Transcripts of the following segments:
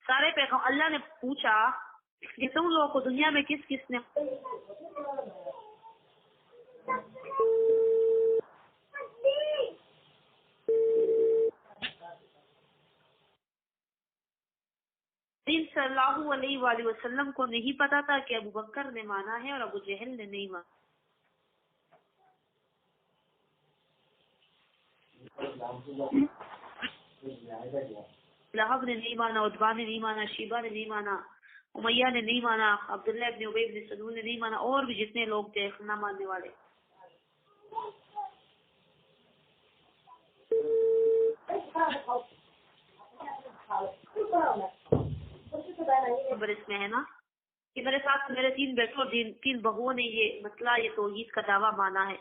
سارے پیغام اللہ نے پوچھا کہ تم لوگوں کو دنیا میں کس کس نے صلی اللہ علیہ وآلہ وسلم کو نہیں پتا تھا کہ ابو بکر نے مانا ہے اور ابو جہل نے نہیں مانا. لہب نے نہیں مانا، عتبہ نے نہیں مانا، شیبہ نے نہیں مانا، امیہ نے نہیں مانا، عبداللہ ابن ابی بن سلول نے نہیں مانا، اور بھی جتنے لوگ تھے نہ ماننے والے. اس میں ہے نا کہ میرے ساتھ میرے 3 بیٹوں اور 3 بہوؤں نے یہ مسئلہ، یہ توحید کا دعویٰ مانا ہے.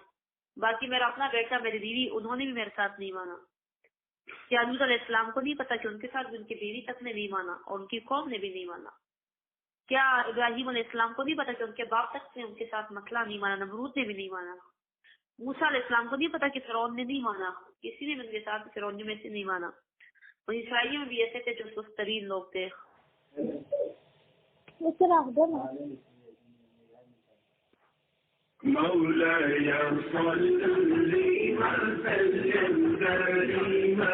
باقی میرا اپنا بیٹا، میری بیوی، انہوں نے بھی میرے ساتھ نہیں مانا. کیا موسیٰ علیہ السلام کو نہیں پتا کہ ان کے ساتھ بھی ان کی بیوی تک نے نہیں مانا اور ان کی قوم نے بھی نہیں مانا؟ کیا ابراہیم علیہ السلام کو نہیں پتا کہ ان کے باپ تک نے ان کے ساتھ مسئلہ نہیں مانا، نمرود نے بھی نہیں مانا؟ موسیٰ علیہ السلام کو نہیں پتا کہ فرعون نے نہیں مانا، کسی نے بھی ان کے ساتھ فرعون میں سے نہیں مانا. اور اسرائیلیوں میں بھی ایسے تھے جو سست ترین لوگ تھے. مولاي صل وسلم دائما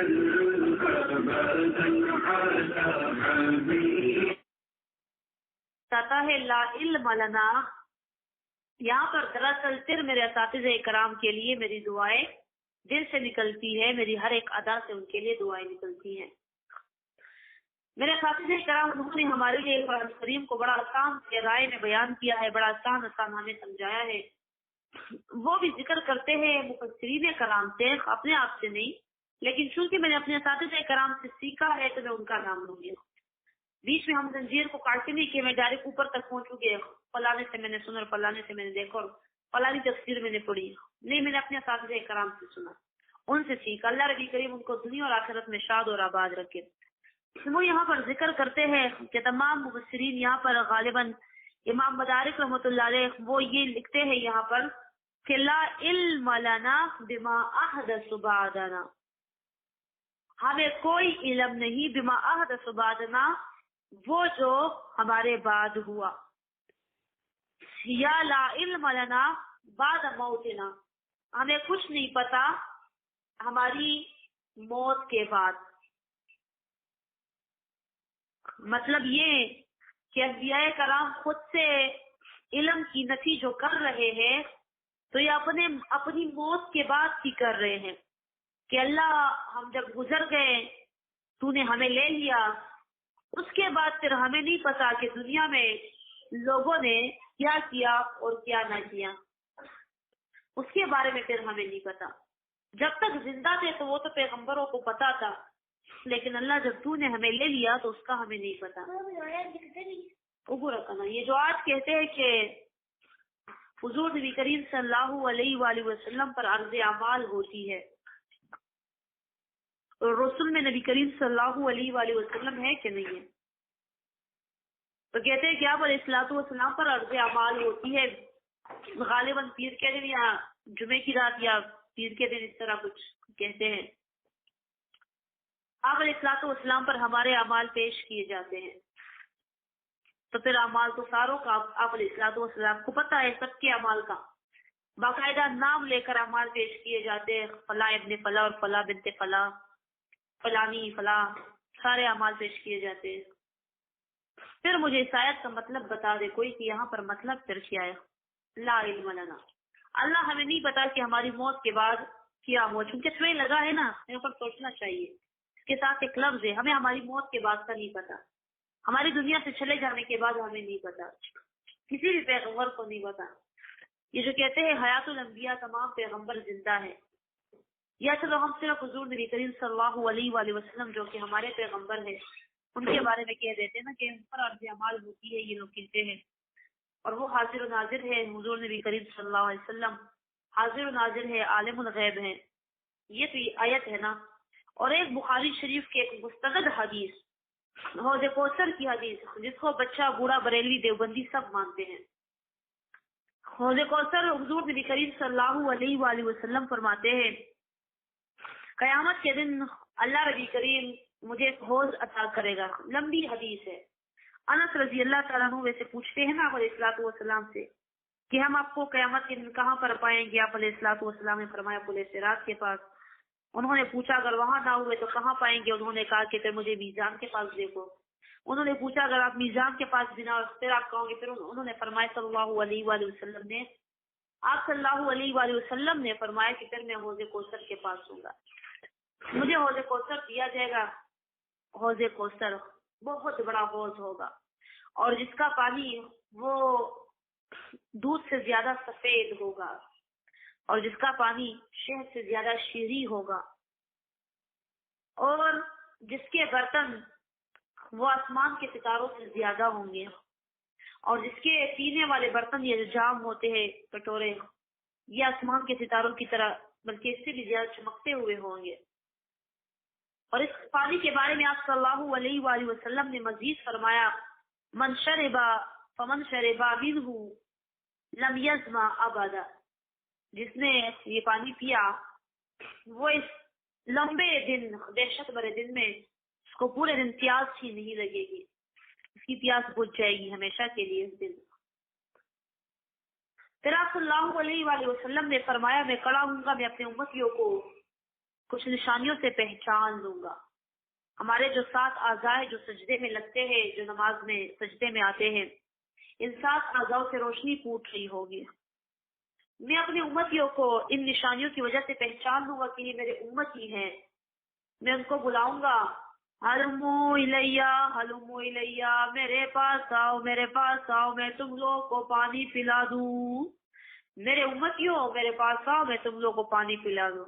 ابدا على حبيبك. کہتا ہے لا علم لنا. یہاں پر دراصل پھر میرے اساتذہ کرام کے لیے میری دعائیں دل سے نکلتی ہے، میری ہر ایک ادا سے ان کے لیے دعائیں نکلتی ہیں. میرے اساتذہ کرام انہوں نے ہمارے لیے قرآن کریم کو بڑا آسان رائے میں بیان کیا ہے، بڑا آسان ہمیں سمجھایا ہے. وہ بھی ذکر کرتے ہیں مفسرین کرام سے، اپنے آپ سے نہیں، لیکن چونکہ میں نے اپنے اساتذہ کرام سے سیکھا ہے تو میں ان کا نام لوں گی. بیچ میں ہم زنجیر کو کاٹتے نہیں کہ میں ڈائریکٹ اوپر تک پہنچوں گے، فلانے سے میں نے سنا اور فلانے سے میں نے دیکھا اور فلانی تفسیر میں نے پڑھی. نہیں، میں نے اپنے اساتذہ کرام سے سنا، ان سے سیکھا. اللہ ربی کریم ان کو دنیا اور آخرت میں شاد اور آباد رکھے. وہ یہاں پر ذکر کرتے ہیں کہ تمام مفسرین یہاں پر غالباً امام مدارک رحمۃ اللہ علیہ وہ یہ لکھتے ہیں یہاں پر کہ لا علم لنا بما احدث بعدنا، ہمیں کوئی علم نہیں بما احدث بعدنا، وہ جو ہمارے بعد ہوا. یا لا علم لنا بعد موتنا، ہمیں کچھ نہیں پتا ہماری موت کے بعد. مطلب یہ کہ انبیاء کرام خود سے علم کی نفی جو کر رہے ہیں تو یہ اپنی موت کے بعد کی کر رہے ہیں کہ اللہ ہم جب گزر گئے تو نے ہمیں لے لیا، اس کے بعد پھر ہمیں نہیں پتا کہ دنیا میں لوگوں نے کیا کیا اور کیا نہ کیا، اس کے بارے میں پھر ہمیں نہیں پتا. جب تک زندہ تھے تو وہ تو پیغمبروں کو پتا تھا، لیکن اللہ جب تو نے ہمیں لے لیا تو اس کا ہمیں نہیں پتا. یہ جو آج کہتے ہیں کہ حضور نبی کریم صلی اللہ علیہ وآلہ وسلم پر عرض اعمال ہوتی ہے، اور رسول میں نبی کریم صلی اللہ علیہ وآلہ وسلم ہے کہ نہیں ہے؟ تو کہتے ہیں کہ آپ علیہ الصلوۃ والسلام پر عرض اعمال ہوتی ہے غالباً پیر کے دن یا جمعے کی رات یا پیر کے دن، اس طرح کچھ کہتے ہیں. آپ علیہ الصلوۃ والسلام پر ہمارے اعمال پیش کیے جاتے ہیں، تو پھر اعمال تو ساروں کا آپ علیہ الصلوۃ والسلام کو پتہ ہے، سب کے اعمال کا باقاعدہ نام لے کر اعمال پیش کیے جاتے ہیں. فلاں ابن فلاں اور فلاں بنت فلاں، فلانی فلاں، سارے اعمال پیش کیے جاتے ہیں. پھر مجھے اس آیت کا مطلب بتا دے کوئی کہ یہاں پر مطلب پھر کیا ہے. لا علم لنا، اللہ ہمیں نہیں پتا کہ ہماری موت کے بعد کیا ہوا. چونکہ تمہیں لگا ہے نا، میرے اوپر سوچنا چاہیے. اس کے ساتھ ایک لفظ ہے، ہمیں ہماری موت کے بعد کا نہیں پتا، ہماری دنیا سے چلے جانے کے بعد ہمیں نہیں پتا، کسی بھی پیغمبر کو نہیں پتا. یہ جو کہتے ہیں حیات الانبیاء، تمام پیغمبر زندہ ہے، یا چلو ہم صرف حضور نبی کریم صلی اللہ علیہ وآلہ وسلم جو کہ ہمارے پیغمبر ہیں ان کے بارے میں کہہ دیتے ہیں نا کہ ان پر عرض اعمال ہوتی ہے. یہ لوگ کہتے ہیں اور وہ حاضر و ناظر ہے. حضور نبی کریم صلی اللہ علیہ وسلم حاضر و ناظر ہے، عالم الغیب ہے. یہ تو آیت ہے نا. اور ایک بخاری شریف کے ایک مستند حدیث، حوض کوثر کی حدیث، جس کو بچہ بوڑھا بریلوی دیوبندی سب مانتے ہیں. حوض کوثر حضور نبی کریم صلی اللہ علیہ وآلہ وسلم فرماتے ہیں قیامت کے دن اللہ ربی کریم مجھے ایک حوض عطا کرے گا. لمبی حدیث ہے. انس رضی اللہ تعالیٰ عنہ ویسے پوچھتے ہیں نا علیہ الصلوۃ والسلام سے کہ ہم آپ کو قیامت کے دن کہاں پر پائیں گے؟ آپ علیہ الصلوۃ والسلام نے فرمایا پل صراط کے پاس. انہوں نے پوچھا اگر وہاں نہ ہوئے تو کہاں پائیں گے؟ انہوں نے کہا کہ پھر مجھے میزان کے پاس دیکھو. انہوں نے پوچھا اگر آپ میزان کے پاس بنا پھر آپ کہو گے؟ پھر انہوں نے فرمایا صلی اللہ علیہ وآلہ وسلم نے آپ صلی اللہ علیہ وآلہ وسلم نے فرمایا کہ پھر میں حوض کوثر کے پاس ہوں گا. مجھے حوض کوثر دیا جائے گا. حوض کوثر بہت بڑا حوض ہوگا اور جس کا پانی وہ دودھ سے زیادہ سفید ہوگا اور جس کا پانی شہد سے زیادہ شیریں ہوگا اور جس کے برتن وہ آسمان کے ستاروں سے زیادہ ہوں گے اور جس کے پینے والے برتن یہ جو جام ہوتے ہیں کٹورے یہ آسمان کے ستاروں کی طرح بلکہ اس سے بھی زیادہ چمکتے ہوئے ہوں گے. اور اس پانی کے بارے میں آپ صلی اللہ علیہ وآلہ وسلم نے مزید فرمایا من شربا فمن شربا منہ لم یظمأ ابدا. جس نے یہ پانی پیا وہ اس لمبے دن دہشت بھرے دن میں اس کو پورے دن پیاس ہی نہیں لگے گی. اس کی پیاس بجھ جائے گی ہمیشہ کے لیے اس دن. پھر آپ صلی اللہ علیہ وآلہ وسلم نے فرمایا میں کھڑا ہوں گا میں اپنے امتیوں کو کچھ نشانیوں سے پہچان لوں گا. ہمارے جو 7 اعضاء جو سجدے میں لگتے ہیں جو نماز میں سجدے میں آتے ہیں ان 7 اعضاء سے روشنی پھوٹ رہی ہوگی. میں اپنے امتیوں کو ان نشانیوں کی وجہ سے پہچان لوں گا کہ یہ میرے امتی ہیں. میں ان کو بلاؤں گا ہلمو الیہ ہلمو الیہ میرے پاس آؤ میرے پاس آؤ میں تم لوگوں کو پانی پلا دوں. میرے امتیوں میرے پاس آؤ میں تم لوگوں کو پانی پلا دوں.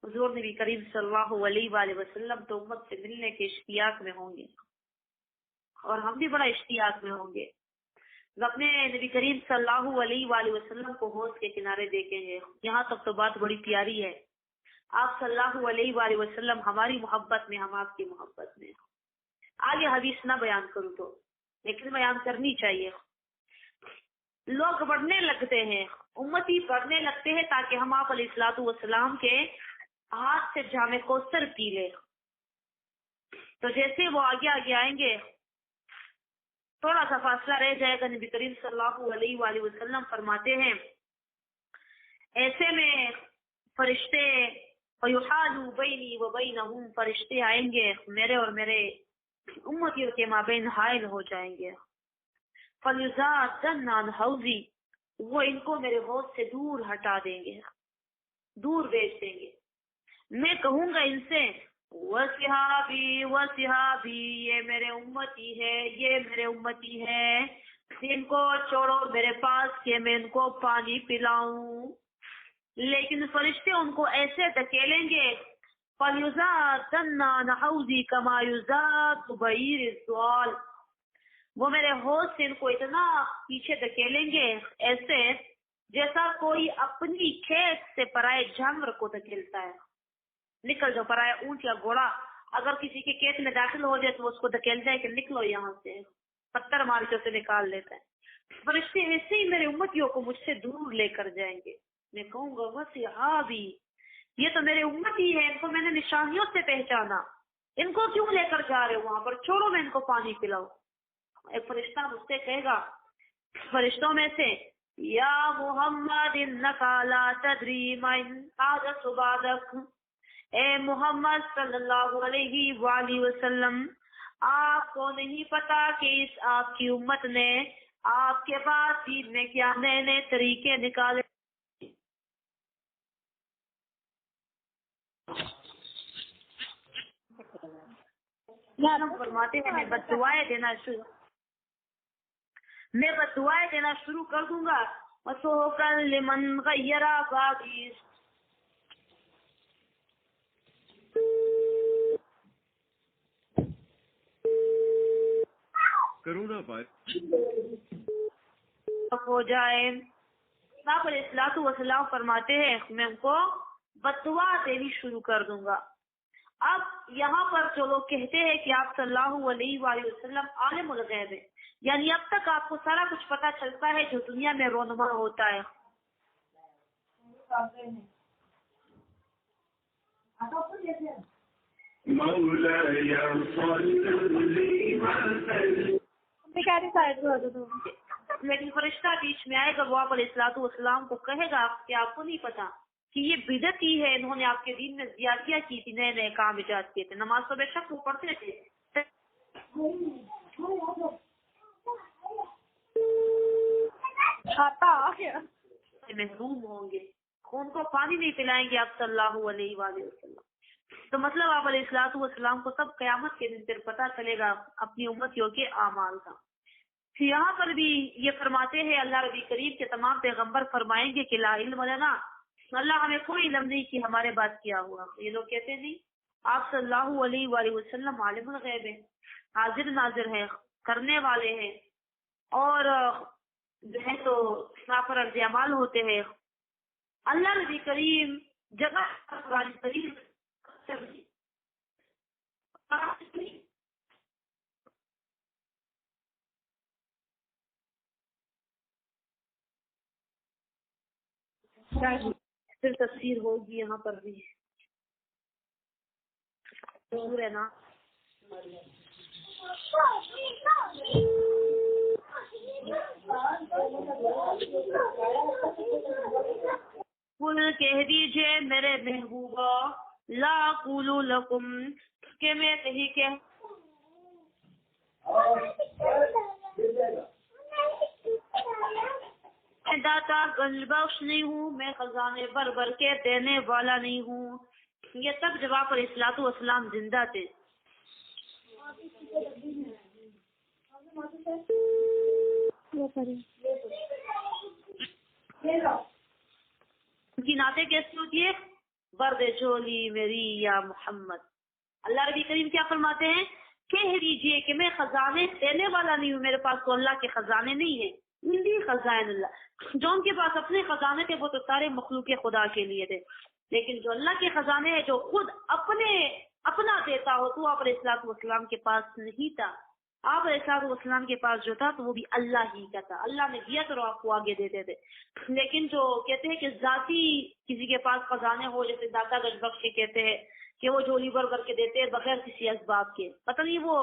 حضور نبی کریم صلی اللہ علیہ وآلہ وسلم تو امت سے ملنے کے اشتیاق میں ہوں گے اور ہم بھی بڑا اشتیاق میں ہوں گے. اپنے نبی کریم صلی اللہ علیہ وآلہ وسلم کو حوض کے کنارے دیکھیں گے. یہاں تک تو بات بڑی پیاری ہے. آپ صلی اللہ علیہ وآلہ وسلم ہماری محبت میں ہم آپ کی محبت میں. آگے حدیث نہ بیان کروں تو لیکن بیان کرنی چاہیے. لوگ بڑھنے لگتے ہیں امتی بڑھنے لگتے ہیں تاکہ ہم آپ علیہ الصلوۃ والسلام کے ہاتھ سے جام کوثر پی لے. تو جیسے وہ آگے آگے آئیں گے تھوڑا سا فاصلہ رہ جائے گا. نبی کریم صلی اللہ علیہ وآلہ وسلم فرماتے ہیں ایسے میں فرشتے فیحال بینی و بینہم فرشتے آئیں گے میرے اور میرے امتیوں کے مابین حائل ہو جائیں گے. فلیزادن عن حوضی وہ ان کو میرے حوض سے دور ہٹا دیں گے دور بھیج دیں گے. میں کہوں گا ان سے وصحابی وصحابی یہ میرے امتی ہے یہ میرے امتی ہے ان کو چھوڑو میرے پاس کہ میں ان کو پانی پلاؤں. لیکن فرشتے ان کو ایسے دھکیلیں گے فَلْيُزَادَنَّ عَنْ حَوْضِي كَمَا يُزَادُ بَعِيرُ الزُّوَالِ وہ میرے حوض سے ان کو اتنا پیچھے دھکیلیں گے ایسے جیسا کوئی اپنی کھیت سے پرائے جانور کو دھکیلتا ہے. نکل جو پرایا اونٹ یا گھوڑا اگر کسی کے کھیت میں داخل ہو جائے تو وہ اس کو دھکیلتا ہے کہ نکلو یہاں سے پتھر مار کے اسے نکال لیتا ہے. فرشتے ایسے ہی میرے امتیوں کو مجھ سے دور لے کر جائیں گے. میں کہوں گا وصحابی یہ تو میرے امتی ہے ان کو میں نے نشانیوں سے پہچانا ان کو کیوں لے کر جا رہے ہو وہاں پر چھوڑو میں ان کو پانی پلاؤں. ایک فرشتہ مجھ سے کہے گا فرشتوں میں سے یا محمد انکا لا تدری من احدث بعدک اے محمد صلی اللہ علیہ وآلہ وسلم آپ کو نہیں پتا کہ اس آپ کی امت نے آپ کے بعد دین میں کیا نئے نئے طریقے نکالے. فرماتے ہیں میں بد دعائیں دینا شروع کر دوں گا وَسُوقًا لِمَنْ غَيَّرَ بَعْدِي کرونا ہو جائے. آپ علیہ الصلوۃ والسلام فرماتے ہیں میں ان کو بد دعا دینی شروع کر دوں گا. اب یہاں پر جو لوگ کہتے ہیں کہ آپ صلی اللہ علیہ وآلہ وسلم عالم الغیب ہے یعنی اب تک آپ کو سارا کچھ پتا چلتا ہے جو دنیا میں رونما ہوتا ہے. مولاي صل وسلم. لیکن فرشتہ بیچ میں آئے گا، وہ آپ علیہ الصلوۃ والسلام کو کہے گا کہ آپ کو نہیں پتا کہ یہ بدعت ہی ہے، انہوں نے آپ کے دین میں زیادتیاں کی تھی، نئے نئے کام ایجاد کیے تھے. نماز تو بے شک وہ پڑھتے تھے، محروم ہوں گے، ان کو پانی نہیں پلائیں گے آپ صلی اللہ علیہ وآلہ وسلم. تو مطلب آپ علیہ الصلوۃ والسلام کو سب قیامت کے دن پھر پتہ چلے گا اپنی امتیوں کے اعمال کا. یہاں پر بھی یہ فرماتے ہیں اللہ ربی کریم کے تمام پیغمبر فرمائیں گے کہ لا علم لنا، اللہ ہمیں کوئی علم نہیں کہ ہمارے بات کیا ہوا. یہ لوگ کہتے ہیں نہیں، آپ صلی اللہ علیہ وآلہ وسلم عالم الغیب ہے، حاضر ناظر ہے، کرنے والے ہیں، اور جو ہے تو پر عرض اعمال ہوتے ہیں. اللہ نبی کریم جگہ قرآن کریم پھر تفسیر ہوگی یہاں پر بھی دور ہے نا. قل کہہ دیجئے میرے محبوبہ، لا اقول لکم کہ میں نہیں کہ داتا گنج بخش نہیں ہوں، میں خزانے بھر بھر کے دینے والا نہیں ہوں. یہ تب جواب علیہ الصلوۃ والسلام زندہ تھے. ان کی نعتیں کیسی ہوتی ہے؟ برد چولی میری یا محمد. اللہ ربی کریم کیا فرماتے ہیں؟ کہہ دیجئے کہ میں خزانے دینے والا نہیں ہوں، میرے پاس تو اللہ کے خزانے نہیں ہیں. خزائن اللہ، جو ان کے پاس اپنے خزانے تھے وہ تو سارے مخلوق خدا کے لیے تھے، لیکن جو اللہ کے خزانے ہیں جو خود اپنا دیتا ہو تو آپ علیہ الصلوۃ والسلام کے پاس نہیں تھا. آپ علیہ الصلوۃ والسلام کے پاس جو تھا تو وہ بھی اللہ ہی کا تھا، اللہ نے دیا تو آپ کو آگے دیتے تھے. لیکن جو کہتے ہیں کہ ذاتی کسی کے پاس خزانے ہو، جیسے داتا گنج بخش کہتے ہیں کہ وہ جھولی بھر کر کے دیتے ہیں بغیر کسی اسباب کے، پتہ نہیں وہ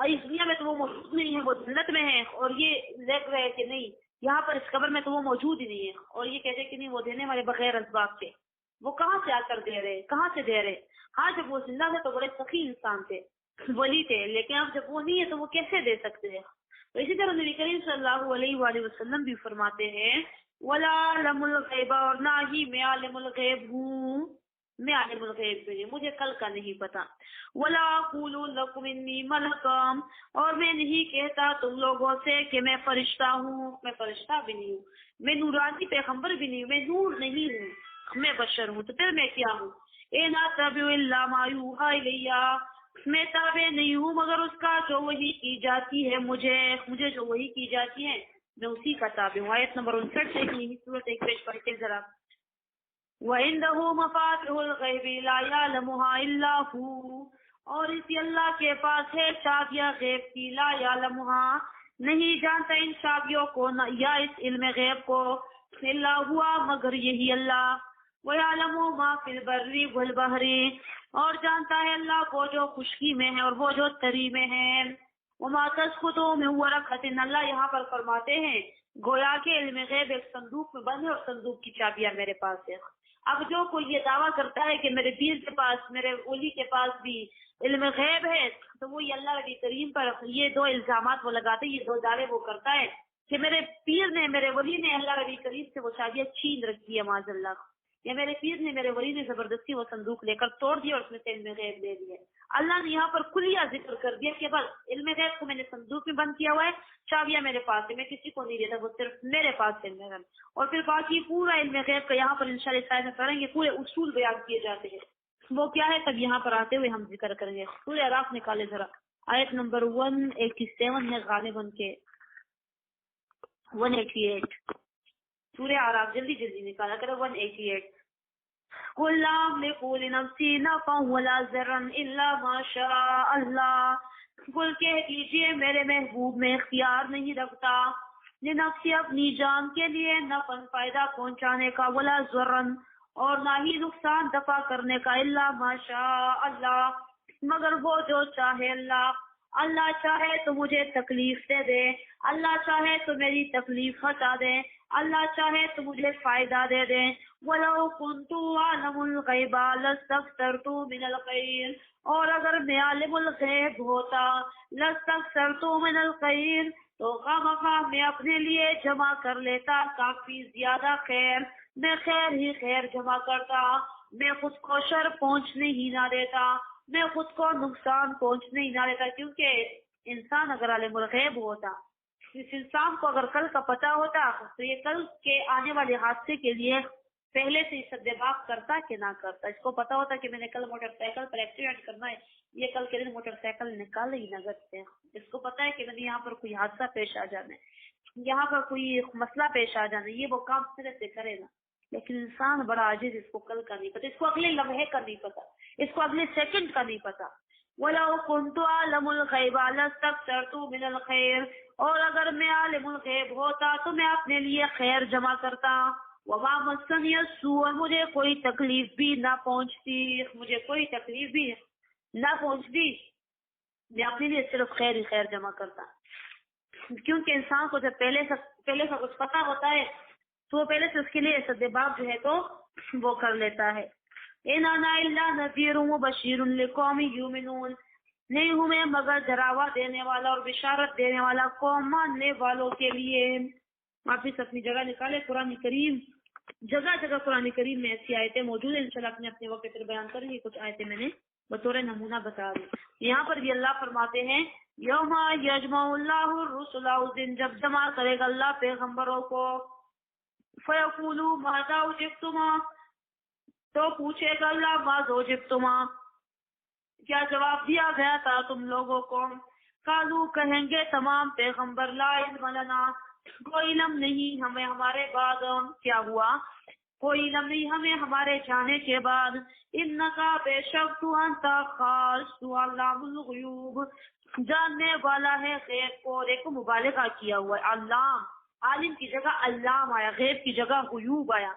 اس دنیا میں تو وہ موجود نہیں ہے، وہ جنت میں ہے، اور یہ دیکھ رہے ہیں کہ نہیں یہاں پر اس قبر میں تو وہ موجود ہی نہیں ہے، اور یہ کہتے ہیں کہ نہیں وہ دینے والے بغیر اسباب کے. وہ کہاں سے آ کر دے رہے، کہاں سے دے رہے؟ ہاں جب وہ زندہ تھے تو بڑے سخی انسان تھے، ولی تھے، لیکن اب جب وہ نہیں ہے تو وہ کیسے دے سکتے ہیں؟ تو اسی طرح نبی کریم صلی اللہ علیہ وآلہ وسلم بھی فرماتے ہیں ولا علم الغیب، اور نہ ہی میں عالم الغیب ہوں، میں عالم الغیب نہیں، مجھے کل کا نہیں پتا. ولا اقول لکم انی ملک، اور میں نہیں کہتا تم لوگوں سے کہ میں فرشتہ ہوں، میں فرشتہ بھی نہیں ہوں، میں نورانی پیغمبر بھی نہیں ہوں، میں نور نہیں ہوں، میں بشر ہوں. تو پھر میں کیا ہوں؟ ان اتبع الا ما یوحی الی، میں تابع نہیں ہوں مگر اس کا جو وحی کی جاتی ہے مجھے جو وحی کی جاتی ہے میں اسی کا تابع ہوں. آیت نمبر 59 سے سورۃ ایک پیش پڑھ کے ذرا. وَعِندَهُ مَفَاتِحُ الْغَيْبِ لَا يَعْلَمُهَا إِلَّا هُوَ، اور اسی اللہ کے پاس ہے چابیاں غیب کی، لا يَعْلَمُهَا نہیں جانتا ان چابیوں کو یا اس علم غیب کو، الا ہوا مگر یہی اللہ. وَيَعْلَمُ مَا فِي الْبَرِّ وَالْبَحْرِ، اور جانتا ہے اللہ کو جو خشکی میں ہے اور وہ جو تری میں ہے. وَمَا تَسْقُطُ مِن وَرَقَةٍ، اللہ یہاں پر فرماتے ہیں گویا کہ علم غیب ایک صندوق میں بند ہے اور صندوق کی چابیاں میرے پاس ہے. اب جو کوئی یہ دعویٰ کرتا ہے کہ میرے پیر کے پاس، میرے ولی کے پاس بھی علم غیب ہے، تو وہ یہ اللہ ربی کریم پر یہ دو الزامات وہ لگاتے، یہ دو دعوے وہ کرتا ہے کہ میرے پیر نے، میرے ولی نے اللہ ربی کریم سے وہ چابیاں چھین رکھی ہے معاذ اللہ، یا میرے پیر نے، میرے ولی نے زبردستی وہ صندوق لے کر توڑ دیا اور اس میں سے علم غیب لے لیا. اللہ نے یہاں پر کلیہ ذکر کر دیا کہ بس علم غیب کو میں نے صندوق میں بند کیا ہوا ہے، چابیاں میرے پاس ہے، میں کسی کو نہیں دیتا، وہ صرف میرے پاس ہے علم غیب. اور پھر باقی پورا علم غیب کا یہاں پر انشاءاللہ اس آیت میں پڑھیں گے، پورے اصول بیان کیے جاتے ہیں. وہ کیا ہے تب یہاں پر آتے ہوئے ہم ذکر کریں گے. سورہ اعراف نکالے ذرا، آیت نمبر 187 ہے غالباً کے 188. سورہ اعراف جلدی جلدی نکالا کرو 188. قُلْ لَا أَمْلِكُ لِنَفْسِي نَفْعًا وَلَا ضَرًّا إِلَّا مَا شَاءَ اللَّهُ، قُلْ کہہ دیجئے میرے محبوب میں اختیار نہیں رکھتا لنفسی اپنی جان کے لیے نفع فائدہ پہنچانے کا، ولا ضرًا اور نہ ہی نقصان دفع کرنے کا، الا ما شاء اللہ مگر وہ جو چاہے اللہ چاہے تو مجھے تکلیف دے دے، اللہ چاہے تو میری تکلیف ہٹا دے، اللہ چاہے تو مجھے فائدہ دے دے۔ وَلَوْ كُنْتُ أَعْلَمُ الْغَيْبَ لَاسْتَكْثَرْتُ مِنَ الْخَيْرِ، اور اگر میں عالم الغیب ہوتا، لَاسْتَكْثَرْتُ مِنَ الْخَيْرِ، تو خواہ میں اپنے لیے جمع کر لیتا کافی زیادہ خیر، میں خیر ہی خیر جمع کرتا، میں خود کو شر پہنچنے ہی نہ دیتا، میں خود کو نقصان پہنچنے ہی نہ دیتا۔ کیونکہ انسان اگر عالم الغیب ہوتا، اس انسان کو اگر کل کا پتہ ہوتا تو یہ کل کے آنے والے حادثے کے لیے پہلے سے سدباغ کرتا کہ نہ کرتا۔ اس کو پتا ہوتا کہ میں نے کل موٹر سائیکل پر ایکسیڈنٹ کرنا ہے، یہ کل کے دن موٹر سائیکل نکال ہی نہ کرتے۔ اس کو پتا ہے کہ میں نے یہاں پر کوئی حادثہ پیش آ جانا ہے، یہاں پر کوئی مسئلہ پیش آ جانا ہے، یہ وہ کام سرے سے کرے گا۔ لیکن انسان بڑا عاجز، اس کو کل کا نہیں پتا، اس کو اگلے لمحے کا نہیں پتا، اس کو اگلے سیکنڈ کا نہیں پتا۔ وَلَوْ كُنْتُ أَعْلَمُ الْغَيْبَ لَاسْتَكْثَرْتُ مِنَ الْخَيْرِ، اور اگر میں عالم الغیب ہوتا تو میں اپنے لیے خیر جمع کرتا۔ وَمَا مَسَّنِيَ السُّوءُ، مجھے کوئی تکلیف بھی نہ پہنچتی، مجھے کوئی تکلیف بھی نہ پہنچتی، میں اپنے لیے صرف خیر ہی خیر جمع کرتا۔ کیونکہ انسان کو جب پہلے سے کچھ پتا ہوتا ہے تو وہ پہلے سے اس کے لیے سدباغ جو ہے تو وہ کر لیتا ہے۔ اِنْ أَنَا إِلَّا نَذِيرٌ وَبَشِيرٌ لِقَوْمٍ يُؤْمِنُونَ، نہیں ہوں میں مگر ڈراوا دینے والا اور بشارت دینے والا قوم ماننے والوں کے لیے۔ واپس اپنی جگہ نکالے۔ قرآن کریم جگہ جگہ قرآن کریم میں ایسی آیتیں موجود ہیں، انشاءاللہ اپنے اپنے وقت پر بیان کریں گے۔ کچھ آیتیں میں نے بطور نمونہ بتا دی۔ یہاں پر بھی اللہ فرماتے ہیں یوم یجمع اللہ الرسل، اس دن جب جمع کرے گا اللہ پیغمبروں کو، فیقولوا ماذا اجبتم، تو پوچھے گا اللہ ماذا اجبتم، کیا جواب دیا گیا تھا تم لوگوں کو؟ قالوا، کہیں گے تمام پیغمبر، لا علم لنا، کوئی علم نہیں ہمیں ہمارے بعد، کیا ہوا؟ کوئی علم نہیں ہمیں ہمارے جانے کے بعد، انکا بے شک تو انت خاص تو علام الغیوب، جاننے والا ہے غیب کو۔ دیکھو مبالغہ کیا ہوا ہے، علام، عالم کی جگہ علام آیا، غیب کی جگہ غیوب آیا۔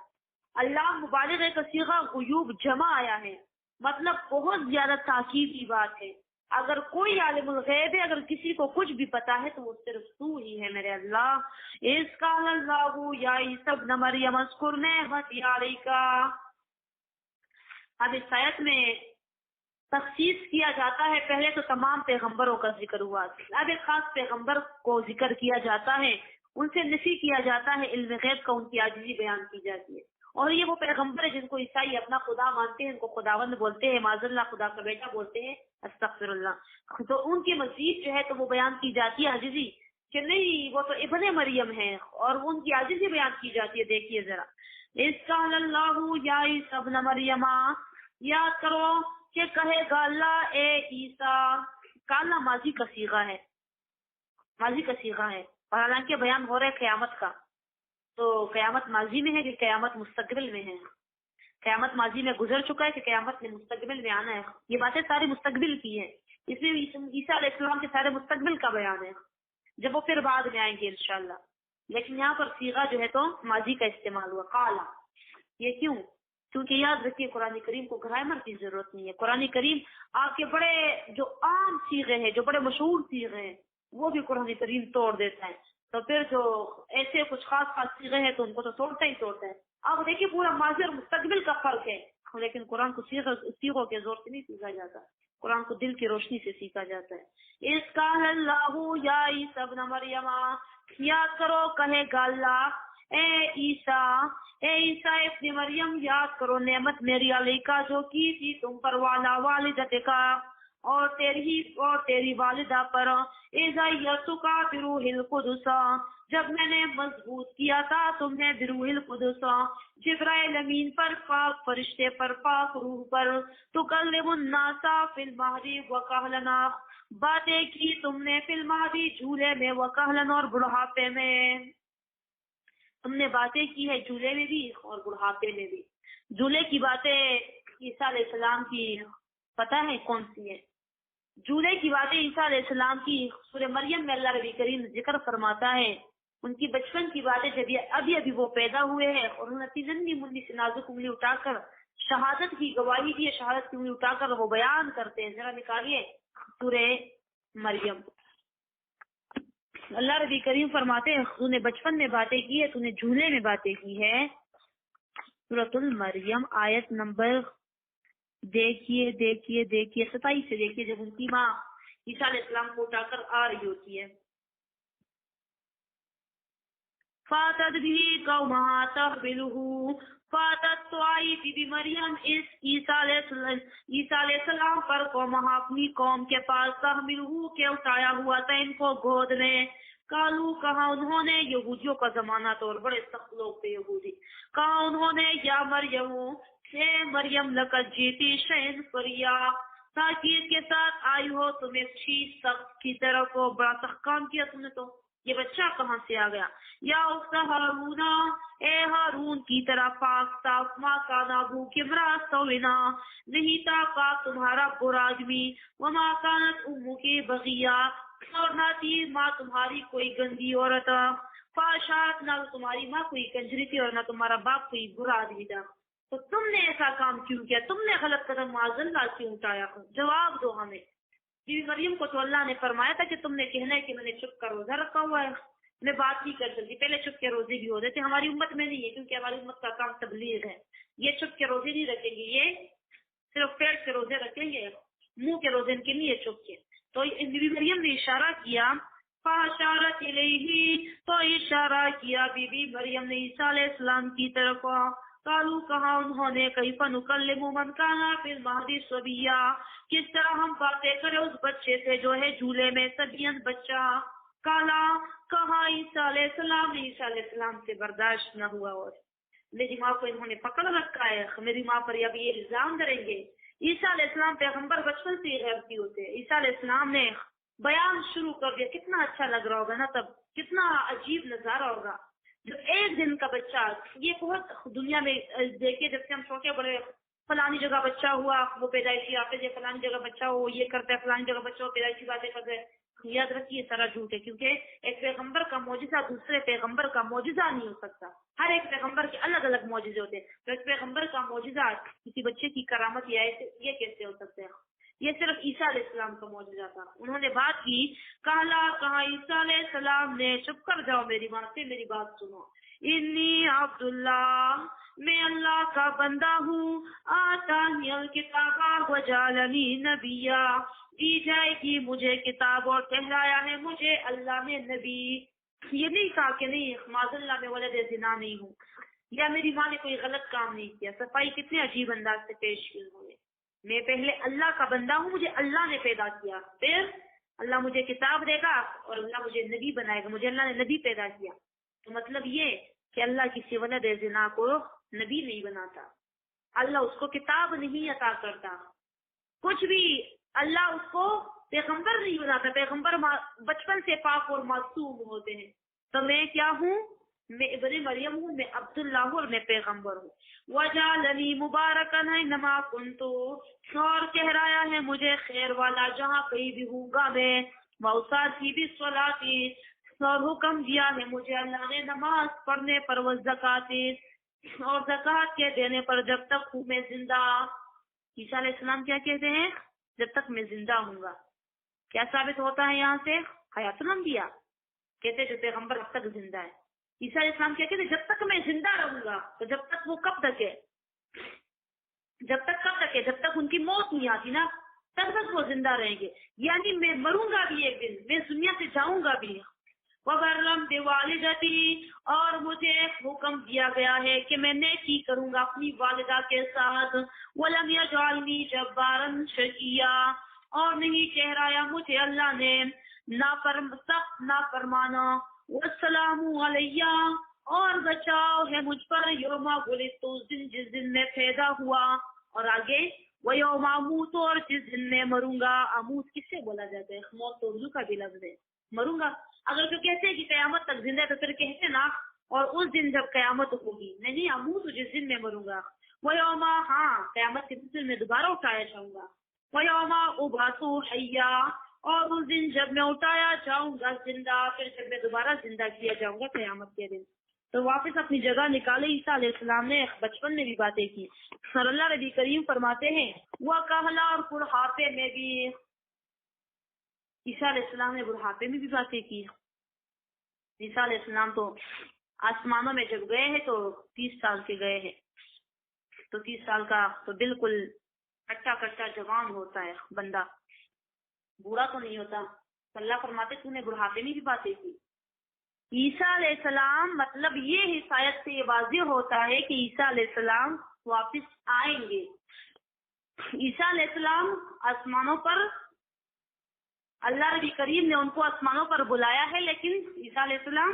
علام مبالغہ کا صیغہ، غیوب جمع آیا ہے، مطلب بہت زیادہ تاکید کی بات ہے۔ اگر کوئی عالم الغیب ہے، اگر کسی کو کچھ بھی پتا ہے تو وہ صرف تو ہی ہے میرے اللہ۔ اس قال اللہ یا عیسی ابن مریم اذکر نعمتی علیک، اب اس آیت میں تخصیص کیا جاتا ہے، پہلے تو تمام پیغمبروں کا ذکر ہوا، اب ایک خاص پیغمبر کو ذکر کیا جاتا ہے، ان سے نفی کیا جاتا ہے علم غیب کا، ان کی عاجزی بیان کی جاتی ہے۔ اور یہ وہ پیغمبر ہے جن کو عیسائی اپنا خدا مانتے ہیں، ان کو خداوند بولتے ہیں، معاذ اللہ خدا کا بیٹا بولتے ہیں، استغفر اللہ۔ تو ان کی مزید جو ہے تو وہ بیان کی جاتی ہے عاجزی، کہ نہیں وہ تو ابن مریم ہے، اور ان کی عاجزی بیان کی جاتی ہے۔ دیکھیے ذرا، اس قال اللہ یا عیسی ابن مریم، یاد کرو کہ کہے گا اللہ اے عیسیٰ، کالا ماضی کا صیغہ ہے، ماضی کا صیغہ ہے، اور حالانکہ بیان ہو رہا ہے قیامت کا، تو قیامت ماضی میں ہے کہ قیامت مستقبل میں ہے؟ قیامت ماضی میں گزر چکا ہے کہ قیامت نے مستقبل میں آنا ہے؟ یہ باتیں ساری مستقبل کی ہیں، اس میں عیسیٰ علیہ السلام کے سارے مستقبل کا بیان ہے، جب وہ پھر بعد میں آئیں گے انشاءاللہ۔ لیکن یہاں پر صیغہ جو ہے تو ماضی کا استعمال ہوا، قالا۔ یہ کیوں؟ کیونکہ یاد رکھیے قرآن کریم کو گرامر کی ضرورت نہیں ہے۔ قرآن کریم آپ کے بڑے جو عام صیغے ہیں، جو بڑے مشہور صیغے ہیں، وہ بھی قرآن کریم توڑ دیتا ہے، تو پھر جو ایسے کچھ خاص صیغے ہیں تو ان کو تو توڑتا ہی توڑتا ہے۔ آپ دیکھیے پورا ماضی اور مستقبل کا فرق ہے، لیکن قرآن کو صیغوں کے زور سے نہیں سیکھا جاتا، قرآن کو دل کی روشنی سے سیکھا جاتا ہے۔ اس قال اللہ یا عیسی ابن مریم، یاد کرو کہے گا اللہ اے عیسیٰ ابن مریم، یاد کرو نعمت میری علیکہ جو کی تھی تم پر، والا والدت کا، اور تیری والدہ پر، اذا یسکا بروح القدس، جب میں نے مضبوط کیا تھا تمہیں بروح القدس، جبرائیل امین پر، پاک فرشتے پر، پاک روح پر، تکلم الناس فی المہدی وکہلنا، باتیں کی تم نے فی المہدی جھولے میں، وکہلن اور بڑھاپے میں، تم نے باتیں کی ہے جھولے میں بھی اور بڑھاپے میں بھی۔ جھولے کی باتیں عیسیٰ علیہ السلام کی پتہ ہے کون سی ہے؟ جھولے کی باتیں عیسیٰ علیہ السلام کی سورہ مریم میں اللہ ربی کریم ذکر فرماتا ہے، ان کی بچپن کی باتیں، جب ابھی وہ پیدا ہوئے ہیں اور انہوں نے اپنی ننھی منی سے نازک انگلی اٹھا کر شہادت کی گواہی دی ہے، شہادت کی انگلی اٹھا کر وہ بیان کرتے ہیں. ذرا نکالیے سورہ مریم. اللہ ربی کریم فرماتے ہیں تو نے بچپن میں باتیں کی ہے، تو نے جھولے میں باتیں کی ہے. سورۃ المریم آیت نمبر دیکھیے 27 سے دیکھیے، جب ان کی ماں عیسیٰ علیہ السلام کو اٹھا کر آ رہی ہوتی ہے. فاتت بھی قومہا تحملہ، فاتت تو آئی بی مریم اس عیسیٰ علیہ السلام پر قومہا اپنی قوم کے پاس، تحملہ کے اٹھایا ہوا تھا ان کو گود میں. کالو کہا انہوں نے، یہودیوں کا زمانہ تو اور بڑے سخت لوگ تھے یہودی، کہا انہوں نے یا مریم اے مریم لقد جیتی شیئن فریا، تاکید کے ساتھ آئی ہو تم ایک چیز سخت کی طرف ہو، بڑا سخت کام کیا تم نے. تو یہ بچہ کہاں سے آ گیا؟ یا اخت ہارون، اے ہارون کی طرح پاک صاف، ماں کا نابو کمرا سوینا، نہیں تھا پاک تمہارا برا آدمی، وما کانت امو کی بغیہ، اور نہ تھی ماں تمہاری کوئی گندی عورت، فاشات، نہ تمہاری ماں کوئی کنجری تھی اور نہ تمہارا باپ کوئی برا آدمی تھا. تو تم نے ایسا کام کیوں کیا؟ تم نے غلط قدم معاذ اللہ کیوں اٹھایا؟ جواب دو ہمیں. بی بی مریم کو تو اللہ نے فرمایا تھا کہ تم نے کہنا ہے کہ میں نے چپ کر روزہ رکھا ہوا ہے، میں بات نہیں کر سکتی. پہلے چپ کے روزے بھی ہوتے تھے، ہماری امت میں نہیں ہے کیونکہ ہماری امت کا کام تبلیغ ہے. یہ چپ کے روزے نہیں رکھیں گے، یہ صرف پیٹ کے روزے رکھیں گے، منہ کے روزے ان کے لیے چپ کے. تو بی بی مریم نے اشارہ کیا، فاشارت الیہ، تو اشارہ کیا بی بی مریم نے عیسیٰ علیہ السلام کی طرف. قالو کہا انہوں نے کیف نکلم من کان فی المہد صبیا، کس طرح ہم باتیں کریں اس بچے سے جو ہے جھولے میں صبیان بچہ. کالا کہا عیسیٰ علیہ السلام نے، عیسیٰ علیہ السلام سے برداشت نہ ہوا اور میری ماں کو انہوں نے پکڑ رکھا ہے، میری ماں پر اب یہ الزام ڈریں گے. عیسیٰ علیہ السلام پیغمبر بچپن سے ہی غیرتی ہوتے ہیں. عیسیٰ علیہ السلام نے بیان شروع کر دیا. کتنا اچھا لگ رہا ہوگا نا، تب کتنا عجیب نظارہ ہوگا جب ایک دن کا بچہ. یہ بہت دنیا میں دیکھے، جب سے ہم چھوٹے بڑے فلانی جگہ بچہ ہوا وہ پیدائشی آفت ہے، فلانی جگہ بچہ ہو یہ کرتا ہے، فلانی جگہ بچہ ہو پیدائشی باتیں کرتے ہیں. یاد رکھیے سارا جھوٹ ہے، کیونکہ ایک پیغمبر کا معجزہ دوسرے پیغمبر کا معجزہ نہیں ہو سکتا. ہر ایک پیغمبر کے الگ الگ معجزے ہوتے ہیں. تو ایک پیغمبر کا معجزہ کسی بچے کی کرامت یہ کیسے ہو سکتے ہیں؟ یہ صرف عیسیٰ علیہ السلام کا معجزہ تھا. انہوں نے بات کی، کہا عیسیٰ علیہ السلام نے چپ کر جاؤ میری ماں سے، میری بات سنو. انی عبداللہ، میں اللہ کا بندہ ہوں، آتانی الکتاب وجعلنی نبیا، دی جائے گی مجھے کتاب اور ٹھہرایا ہے مجھے اللہ نے نبی. یہ نہیں کہا کہ نہیں معاذ اللہ میں ولد زنا نہیں ہوں یا میری ماں نے کوئی غلط کام نہیں کیا. صفائی کتنے عجیب انداز سے پیش کی انہوں نے. میں پہلے اللہ کا بندہ ہوں، مجھے اللہ نے پیدا کیا، پھر اللہ مجھے کتاب دے گا اور اللہ مجھے نبی بنائے گا، مجھے اللہ نے نبی پیدا کیا. تو مطلب یہ کہ اللہ کسی ولد زنا کو نبی نہیں بناتا، اللہ اس کو کتاب نہیں عطا کرتا، کچھ بھی اللہ اس کو پیغمبر نہیں بناتا. پیغمبر بچپن سے پاک اور معصوم ہوتے ہیں. تو میں کیا ہوں؟ میں ابن مریم ہوں، میں عبداللہ ہوں اور میں پیغمبر ہوں. وجعلنی مبارکن اینما کنت، اور ٹھہرایا ہے مجھے خیر والا جہاں کہیں بھی ہوں گا میں. واوصانی بالصلاۃ، اور حکم دیا ہے مجھے اللہ نے نماز پڑھنے پر، والزکوٰۃ، اور زکوٰۃ کے دینے پر، جب تک ہوں میں زندہ. عیسیٰ علیہ السلام کیا کہتے ہیں؟ جب تک میں زندہ ہوں گا. کیا ثابت ہوتا ہے یہاں سے؟ حیات الانبیاء کہتے جو پیغمبر اب تک زندہ ہے. عیسیٰ علیہ السلام کیا کہتے جب تک میں زندہ رہوں گا. تو جب تک وہ کب تک ہے؟ جب تک کب تک ہے؟ جب تک ان کی موت نہیں آتی نا تب تک وہ زندہ رہیں گے. یعنی میں مروں گا بھی ایک دن، میں دنیا سے جاؤں گا بھی. وَبَرًّا بِوَالِدَتِي، اور مجھے حکم دیا گیا ہے کہ میں نیکی کروں گا اپنی والدہ کے ساتھ. وَلَمْ يَجْعَلْنِي جَبَّارًا شَقِيًّا، اور نہیں ٹھہرایا مجھے اللہ نے سخت نافرمانا. وَالسَّلَامُ عَلَيَّ، اور بچاؤ ہے مجھ پر یوم ولدت، جس دن میں پیدا ہوا. اور آگے وَيَوْمَ أَمُوتُ، اور جس دن میں مروں گا. اموت کس سے بولا جاتا ہے؟ موت تو اردو کا بھی لفظ ہے، مروں گا. اگر تو کہتے ہیں کہ قیامت تک زندہ ہے تو پھر کہتے نا اور اس دن جب قیامت ہوگی. نہیں، اموت جس دن میں مروں گا. وَيَوْمَ، ہاں قیامت کے دن میں دوبارہ اٹھایا جاؤں گا. وَيَوْمَ أُبْعَثُ حَيًّا، اور اس دن جب میں اٹھایا جاؤں گا زندہ، پھر جب میں دوبارہ زندہ کیا جاؤں گا قیامت کے دن. تو واپس اپنی جگہ نکالے. عیسیٰ علیہ السلام نے بچپن میں بھی باتیں کی اور اللہ نبی کریم فرماتے ہیں وہ کہلا اور بڑھاپے میں بھی. عیسیٰ علیہ السلام نے بڑھاپے میں بھی باتیں کی. عیسیٰ علیہ السلام تو آسمانوں میں جب گئے ہیں تو 30 سال کے گئے ہیں. تو 30 سال کا تو بالکل کچا کچا جوان ہوتا ہے بندہ, بوڑھا تو نہیں ہوتا. اللہ فرماتے تو نے بڑھاپے میں بھی باتیں کی. عیسیٰ علیہ السلام مطلب یہ حسایت سے یہ واضح ہوتا ہے کہ عیسیٰ علیہ السلام واپس آئیں گے. عیسیٰ علیہ السلام آسمانوں پر, اللہ نبی کریم نے ان کو آسمانوں پر بلایا ہے, لیکن عیسیٰ علیہ السلام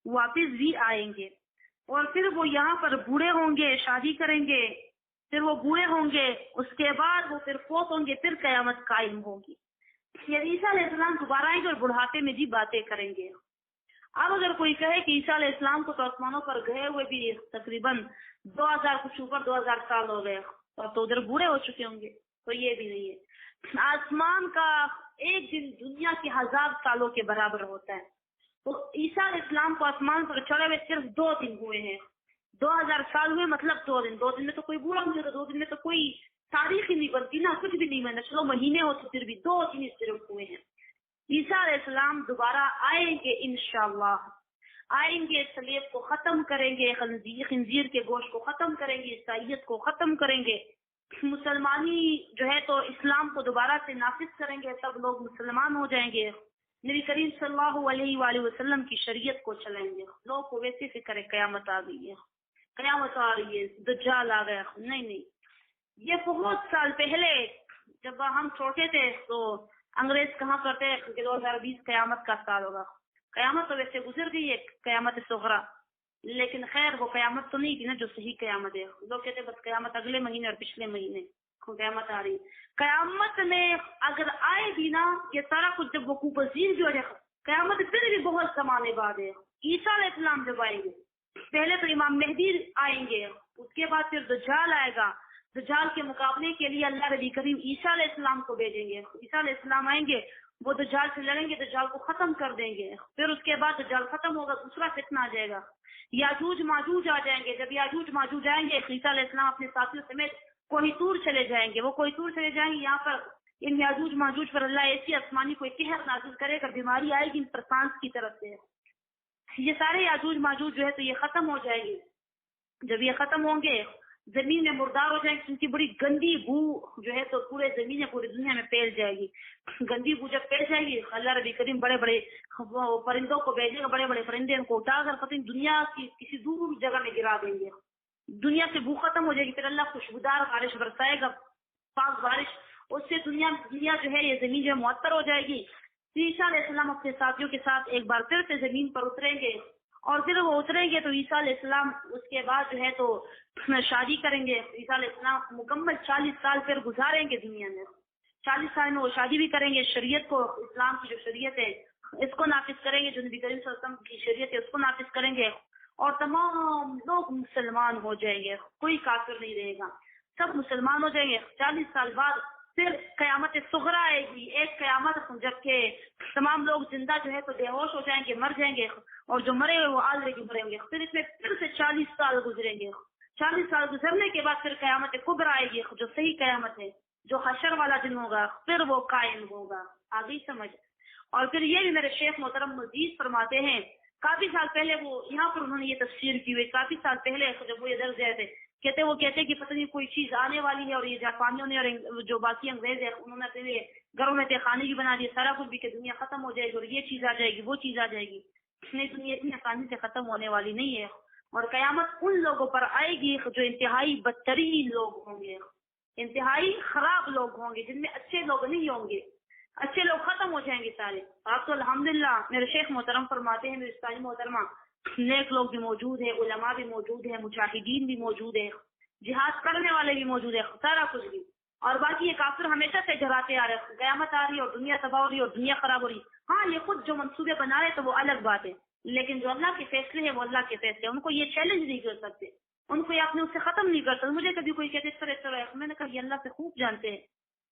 واپس بھی آئیں گے. اور پھر وہ یہاں پر بوڑھے ہوں گے, شادی کریں گے, پھر وہ بوڑھے ہوں گے, اس کے بعد وہ پھر فوت ہوں گے, پھر قیامت قائم ہوگی. یعنی عیسیٰ علیہ السلام دوبارہ آئیں گے اور بڑھاپے میں بھی باتیں کریں گے. اب اگر کوئی کہے کہ عیسیٰ علیہ السلام کو تو آسمانوں پر گئے ہوئے بھی تقریباً 2000 کچھ اوپر 2000 سال ہو گئے, تو ادھر بوڑھے ہو چکے ہوں گے, تو یہ بھی نہیں ہے. آسمان کا ایک دن دنیا کے 1000 سالوں کے برابر ہوتا ہے. تو عیسیٰ علیہ السلام کو آسمان پر چڑھے ہوئے صرف 2 دن ہوئے ہیں. 2000 سال ہوئے مطلب 2 دن. 2 دن میں تو کوئی بوڑھا نہیں ہوتا, 2 دن میں تو کوئی تاریخ ہی نہیں بنتی نا, کچھ بھی نہیں بنتا. چلو مہینے ہو تو پھر بھی 2 دن صرف ہوئے ہیں. عیسیٰ علیہ السلام دوبارہ آئیں گے انشاءاللہ. آئیں گے, سلیب کو ختم کریں گے, خنزیر کے گوشت کو ختم کریں گے, عیسائیت کو ختم کریں گے, مسلمانی جو ہے تو اسلام کو دوبارہ سے نافذ کریں گے, سب لوگ مسلمان ہو جائیں گے, نبی کریم صلی اللہ علیہ وآلہ وسلم کی شریعت کو چلائیں گے. لوگ کو ویسے فکر ہے قیامت آ گئی ہے, قیامت آ رہی ہے, دجال آ گیا. نہیں, یہ بہت سال پہلے جب ہم چھوٹے تھے تو انگریز کہاں کرتے کہ 2020 قیامت کا سال ہوگا. قیامت تو ویسے گزر گئی ہے, قیامت صغریٰ, لیکن خیر وہ قیامت تو نہیں تھی نا جو صحیح قیامت ہے. لوگ کہتے ہیں بس قیامت اگلے مہینے اور پچھلے مہینے قیامت آ رہی. قیامت میں اگر آئے بھی نا یہ سارا کچھ جب وقوع پذیر بھی ہو جائے, قیامت پھر بھی بہت زمانے بعد ہے. عیسیٰ علیہ السلام جب آئیں گے, پہلے تو امام مہدی آئیں گے, اس کے بعد پھر دجال آئے گا. دجال کے مقابلے کے لیے اللہ نبی کریم عیسیٰ علیہ السلام کو بھیجیں گے. عیسیٰ علیہ السلام آئیں گے, وہ دجال سے لڑیں گے, دجال کو ختم کر دیں گے. پھر اس کے بعد دجال ختم ہوگا, دوسرا فتنہ آ جائے گا, یاجوج ماجوج آ جائیں گے. جب یاجوج ماجوج آئیں گے, عیسیٰ علیہ السلام اپنے ساتھیوں سمیت کوئی طور چلے جائیں گے. وہ کوئی طور چلے جائیں گے, یہاں پر ان یاجوج ماجوج پر اللہ ایسی آسمانی کوئی قہر نازل کرے گا, بیماری آئے گی ان پر سانس کی طرف سے. یہ سارے یاجوج ماجوج جو ہے تو یہ ختم ہو جائیں گے. جب یہ ختم ہوں گے زمین میں مردار ہو جائیں گے, ان کی بڑی گندی بو جو ہے تو پورے زمین میں پوری دنیا میں پھیل جائے گی. گندی بو جب پھیل جائے گی, اللہ نبی کریم بڑے بڑے پرندوں کو بھیجیں گے, بڑے بڑے پرندے ان کو اٹھا کر پتہ دنیا کی کسی دور جگہ میں گرا دیں گے. دنیا سے بو ختم ہو جائے گی. پھر اللہ خوشبودار بارش برسائے گا, پاک بارش, اس سے دنیا جو ہے یہ زمین جو ہے معطر ہو جائے گی. عیسیٰ علیہ السلام اپنے ساتھیوں کے ساتھ ایک بار پھر سے زمین پر اتریں گے, اور پھر وہ اتریں گے تو عیسیٰ علیہ السلام اس کے بعد جو ہے تو شادی کریں گے. عیسیٰ علیہ السلام مکمل 40 سال پھر گزاریں گے دنیا میں. 40 سال میں وہ شادی بھی کریں گے, شریعت کو, اسلام کی جو شریعت ہے اس کو نافذ کریں گے, جو نبی کریم صلی اللہ علیہ وسلم کی شریعت ہے اس کو نافذ کریں گے, اور تمام لوگ مسلمان ہو جائیں گے, کوئی کافر نہیں رہے گا, سب مسلمان ہو جائیں گے. 40 سال بعد پھر قیامت صغریٰ آئے گی, ایک قیامت جبکہ تمام لوگ زندہ جو ہے تو بے ہوش ہو جائیں گے, مر جائیں گے, اور جو مرے ہوئے وہ آلریڈی مریں گے. پھر اس میں پھر سے 40 سال گزریں گے. 40 سال گزرنے کے بعد پھر قیامت کبریٰ آئے گی, جو صحیح قیامت ہے, جو حشر والا دن ہوگا, پھر وہ قائم ہوگا. آگے سمجھ. اور پھر یہ بھی میرے شیخ محترم مزید فرماتے ہیں, کافی سال پہلے وہ یہاں پر انہوں نے یہ تفسیر کی ہوئی, کافی سال پہلے جب وہ ادھر گئے تھے, کہتے کہ پتہ نہیں کوئی چیز آنے والی ہے, اور یہ جاپانیوں نے اور جو باقی انگریز ہے انہوں نے اپنے گھروں میں خانے بھی بنا دیے, سارا کچھ بھی کہ دنیا ختم ہو جائے گی اور یہ چیز آ جائے گی, وہ چیز آ جائے گی. نہیں, دنیا اتنی آسانی سے ختم ہونے والی نہیں ہے, اور قیامت ان لوگوں پر آئے گی جو انتہائی بدترین لوگ ہوں گے, انتہائی خراب لوگ ہوں گے, جن میں اچھے لوگ نہیں ہوں گے. اچھے لوگ ختم ہو جائیں گے سارے. آپ تو الحمدللہ میرے شیخ محترم فرماتے ہیں, میرے استاد محترمہ, نیک لوگ بھی موجود ہیں, علماء بھی موجود ہیں, مجاہدین بھی موجود ہیں, جہاد کرنے والے بھی موجود ہیں, سارا کچھ بھی. اور باقی یہ کافر ہمیشہ سے ڈراتے آ رہے ہیں, قیامت آ رہی ہے اور دنیا تباہ ہو رہی ہے اور دنیا خراب ہو رہی ہے. ہاں یہ خود جو منصوبے بنا رہے تو وہ الگ بات ہے, لیکن جو اللہ کے فیصلے ہیں وہ اللہ کے فیصلے, ان کو یہ چیلنج نہیں کر سکتے, ان کو یہ اپنے اس سے ختم نہیں کر سکتے. مجھے کبھی کوئی کہتے اس طرح, میں نے کہا یہ اللہ سے خوب جانتے ہیں,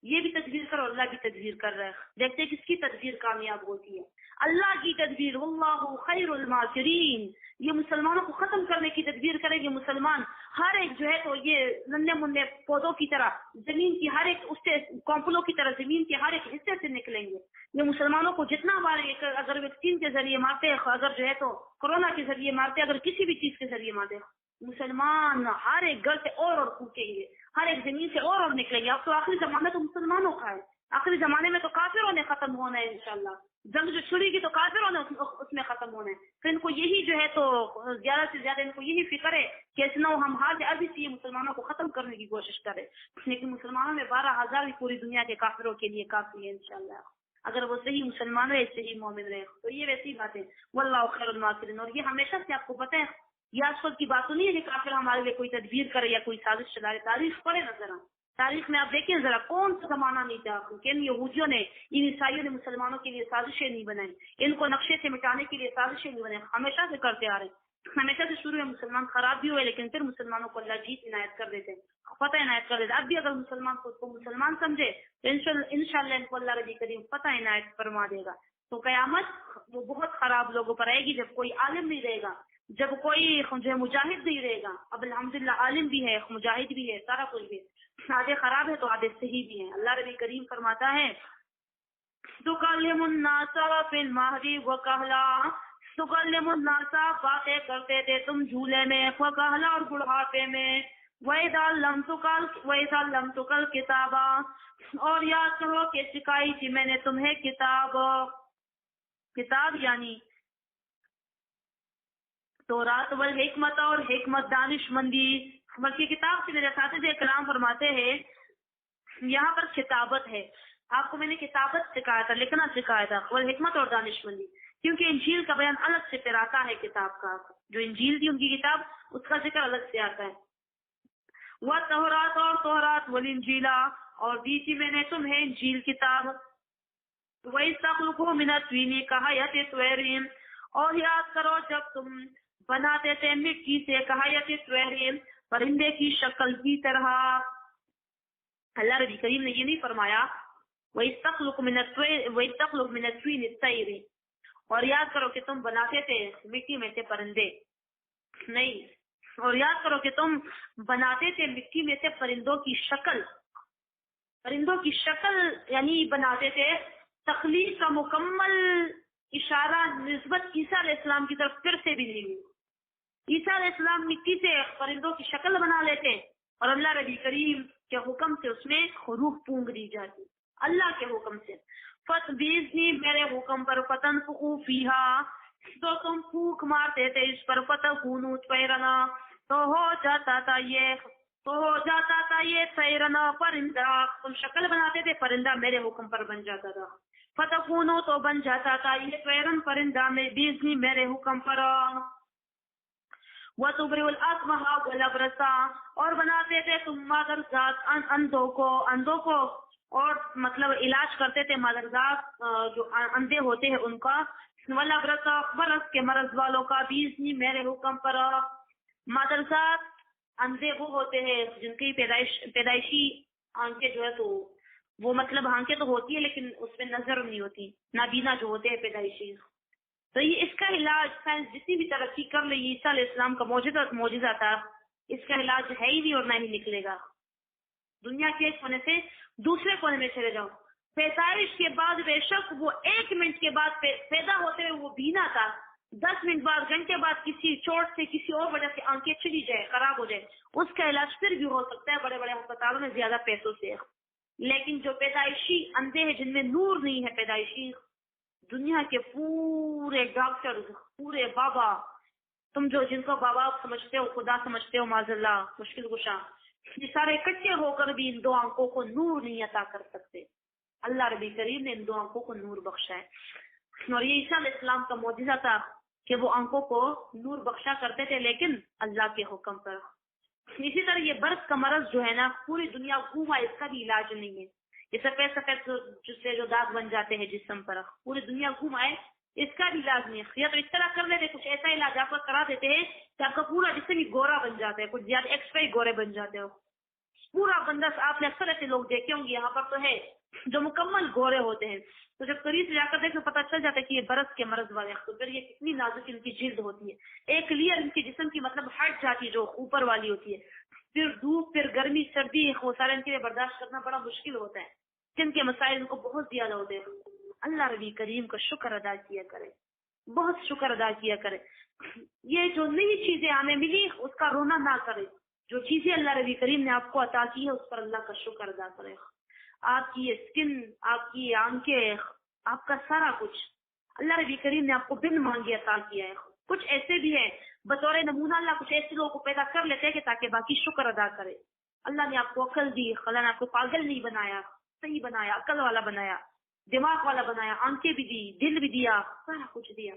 یہ بھی تدبیر کرو، اللہ بھی تدبیر کر رہا ہے، دیکھتے کس کی تدبیر کامیاب ہوتی ہے، اللہ کی تدبیر، واللہ خیر الماکرین، یہ مسلمانوں کو ختم کرنے کی تدبیر کرے گی۔ مسلمان ہر ایک جو ہے تو یہ ننھے منھے پودوں کی طرح زمین کی ہر ایک اس سے کونپلوں کی طرح زمین کے ہر ایک حصے سے نکلیں گے۔ یہ مسلمانوں کو جتنا مارے، اگر ویکسین کے ذریعے مارتے، اگر جو ہے تو کورونا کے ذریعے مارتے، اگر کسی بھی چیز کے ذریعے مارتے، مسلمان ہر ایک گھر سے اور پھوکیں گے، ہر ایک زمین سے اور نکلیں گے۔ اب تو آخری زمانہ تو مسلمانوں کا ہے، آخری زمانے میں تو کافروں نے ختم ہونا ہے انشاءاللہ، جنگ جو چھڑے گی تو کافروں نے اس میں ختم ہونا ہے۔ تو ان کو یہی جو ہے تو زیادہ سے زیادہ ان کو یہی فکر ہے کہ اس نو ہم ہاتھ عربی سے مسلمانوں کو ختم کرنے کی کوشش کریں، لیکن مسلمانوں میں 12,000 بھی پوری دنیا کے کافروں کے لیے کافی ہے انشاءاللہ، اگر وہ صحیح مسلمان رہے، صحیح مومن رہے۔ تو یہ ویسی بات ہے، واللہ خیر الماکرین۔ اور یہ ہمیشہ سے آپ کو پتہ ہے، یہ آج کل کی بات تو نہیں ہے کہ کافر ہمارے لیے کوئی تدبیر کرے یا کوئی سازش چلا رہے۔ تاریخ پڑھے نا ذرا، تاریخ میں آپ دیکھیں ذرا کون سا زمانہ نہیں تھا کہ ان یہودیوں نے، ان عیسائیوں نے مسلمانوں کے لیے سازشیں نہیں بنائی، ان کو نقشے سے مٹانے کے لیے سازشیں نہیں بنائی، ہمیشہ سے کرتے آ رہے ہیں۔ ہمیشہ سے شروع میں مسلمان خراب بھی ہوئے، لیکن پھر مسلمانوں کو اللہ جیت عنایت کر دیتے ہیں، فتح عنایت کر دیتے۔ اب بھی اگر مسلمان خود کو مسلمان سمجھے تو انشاءاللہ ان کو اللہ ربی کریم فتح عنایت فرما دے گا۔ تو قیامت وہ بہت خراب لوگوں پر آئے گی جب کوئی عالم نہیں رہے گا، جب کوئی جو ہے مجاہد نہیں رہے گا۔ اب الحمدللہ عالم بھی ہے، مجاہد بھی ہے، سارا کچھ بھی ہے، آدھے خراب ہے تو آدھے صحیح بھی ہیں۔ اللہ ربی کریم فرماتا ہے تکلم الناس فی المہد وکہلا، تکلم الناس باتیں کرتے تھے تم جھولے میں، وکہلا اور بڑھاپے میں، وَإِذَا لَمْ تُكَلْ کتابا، اور یاد کرو کہ سکھائی تھی میں نے تمہیں کتاب، کتاب یعنی تورات والحکمت، اور حکمت دانش مندی، بلکہ کتاب سے میرے اساتذہ کرام فرماتے ہیں یہاں پر کتابت ہے، آپ کو میں نے کتابت سکھایا تھا، لکھنا سکھایا تھا، والحکمت اور دانش مندی، کیونکہ انجیل کا بیان الگ سے پھر آتا ہے، کتاب کا جو انجیل تھی ان کی کتاب اس کا ذکر الگ سے آتا ہے۔ وَالتَّوْرَاتَ، اور تورات، والانجیلا، اور دی تھی میں نے تمہیں انجیل کتاب، وَإِذْ تَخْلُقُ مِنَ الطِّينِ كَهَيْئَةِ الطَّيْرِ، اور یاد کرو جب تم بناتے تھے مٹی سے، کہایت طیر، پرندے کی شکل کی طرح۔ اللہ ربی کریم نے یہ نہیں فرمایا وَإِذْ تَخْلُقُ مِنَ الطِّينِ الطَّيْرِ، اور یاد کرو کہ تم بناتے تھے مٹی میں سے پرندے، نہیں، اور یاد کرو کہ تم بناتے تھے مٹی میں سے پرندوں کی شکل، پرندوں کی شکل یعنی بناتے تھے۔ تخلیق کا مکمل اشارہ نسبت عیسیٰ علیہ السلام کی طرف پھر سے بھی نہیں ہوئی۔ عیسیٰ علیہ السلام مٹی سے پرندوں کی شکل بنا لیتے اور اللہ ربی کریم کے حکم سے اس میں روح پونگ دی جاتی، اللہ کے حکم سے۔ فَتْبِيزْنِي، میرے حکم پر، فَتَنْفُخُوا فِيهَا، تو تم پھونک مارتے تھے اس پر، فَتَكُونُوا طَيْرًا، تو ہو جاتا تھا یہ طَيْرًا، پرندہ، تم شکل بناتے تھے پرندہ میرے حکم پر بن جاتا تھا، فَتَكُونُوا، تو بن جاتا تھا یہ طَيْرًا پرندہ میں، بِإِذْنِي، میرے حکم پر۔ وَتُبْرِئُ الْأَكْمَحَ وَالْأَبْرَصَ، اور بناتے تھے تم مادرزاد اندھوں کو، اور مطلب علاج کرتے تھے مادرزاد جو اندھے ہوتے ہیں ان کا، والابرص، برص کے مرض والوں کا، بِإِذْنِي، میرے حکم پر۔ مادرزاد اندھے وہ ہوتے ہیں جن کی پیدائشی آنکھیں جو ہے تو وہ مطلب آنکھیں تو ہوتی ہے لیکن اس میں نظر نہیں ہوتی، نابینا جو ہوتے ہیں پیدائشی۔ تو یہ اس کا علاج سائنس جتنی بھی ترقی کر لی، عیسیٰ علیہ السلام کا معجزہ تھا، اس کا علاج ہے ہی نہیں اور نہ ہی نکلے گا۔ دنیا کے ایک کونے سے دوسرے کونے میں چلے جاؤ، پیدائش کے بعد بے شک وہ 1 منٹ کے بعد پیدا ہوتے ہوئے وہ بینا تھا، 10 منٹ بعد، گھنٹے بعد کسی چوٹ سے کسی اور وجہ سے آنکھیں چلی جائے، خراب ہو جائے، اس کا علاج پھر بھی ہو سکتا ہے بڑے بڑے ہسپتالوں میں زیادہ پیسوں سے۔ لیکن جو پیدائشی اندھے ہیں جن میں نور نہیں ہے پیدائشی، دنیا کے پورے ڈاکٹر، پورے بابا، تم جو جن کو بابا سمجھتے ہو، خدا سمجھتے ہو، معاذ اللہ، مشکل کشا، یہ سارے اکٹھے ہو کر بھی ان 2 آنکھوں کو نور نہیں عطا کر سکتے۔ اللہ ربی کریم نے ان 2 آنکھوں کو نور بخشا ہے، اور یہ عیسیٰ علیہ السلام کا معجزہ تھا کہ وہ آنکھوں کو نور بخشا کرتے تھے لیکن اللہ کے حکم پر۔ اسی طرح یہ برس کا مرض جو ہے نا، پوری دنیا گھوما، اس کا بھی علاج نہیں ہے۔ یہ سفید سفید جس سے جو داغ بن جاتے ہیں جسم پر، پوری دنیا گھومائے، اس کا بھی علاج نہیں ہے۔ یا تو اس طرح کر لیتے، کچھ ایسا علاج آپ کو کرا دیتے ہیں کہ آپ کا پورا جسم ہی گورا بن جاتا ہے، کچھ زیادہ ایکسٹرا ہی گورے بن جاتے ہو۔ پورا بندہ، آپ نے اکثر ایسے لوگ دیکھے ہوں گے یہاں پر تو ہے جو مکمل گورے ہوتے ہیں، تو جب قریب سے جا کر دیکھ پتہ چل جاتا ہے کہ یہ برس کے مرض والے ہیں، تو پھر یہ کتنی نازک ان کی جلد ہوتی ہے، ایک لیئر ان کے جسم کی مطلب ہٹ جاتی ہے جو اوپر والی ہوتی ہے، پھر دھوپ، پھر گرمی، سردی، وہ سارے ان کے لیے برداشت کرنا بڑا مشکل ہوتا ہے، جن کے مسائل ان کو بہت زیادہ ہوتے ہیں۔ اللہ ربی کریم کا شکر ادا کیا کرے، بہت شکر ادا کیا کرے، یہ جو نئی چیزیں ہمیں ملی اس کا رونا نہ کرے، جو چیزیں اللہ ربی کریم نے آپ کو عطا کی ہے اس پر اللہ کا شکر ادا کرے۔ آپ کی یہ اسکن، آپ کی آنکھیں، آپ کا سارا کچھ اللہ ربی کریم نے آپ کو بن مانگے عطا کیا ہے۔ کچھ ایسے بھی ہیں بطور نمونہ اللہ کچھ ایسے لوگوں کو پیدا کر لیتے ہیں کہ تاکہ باقی شکر ادا کرے۔ اللہ نے آپ کو عقل دی، اللہ نے آپ کو پاگل نہیں بنایا، صحیح بنایا، عقل والا بنایا، دماغ والا بنایا، آنکھیں بھی دی، دل بھی دیا، سارا کچھ دیا،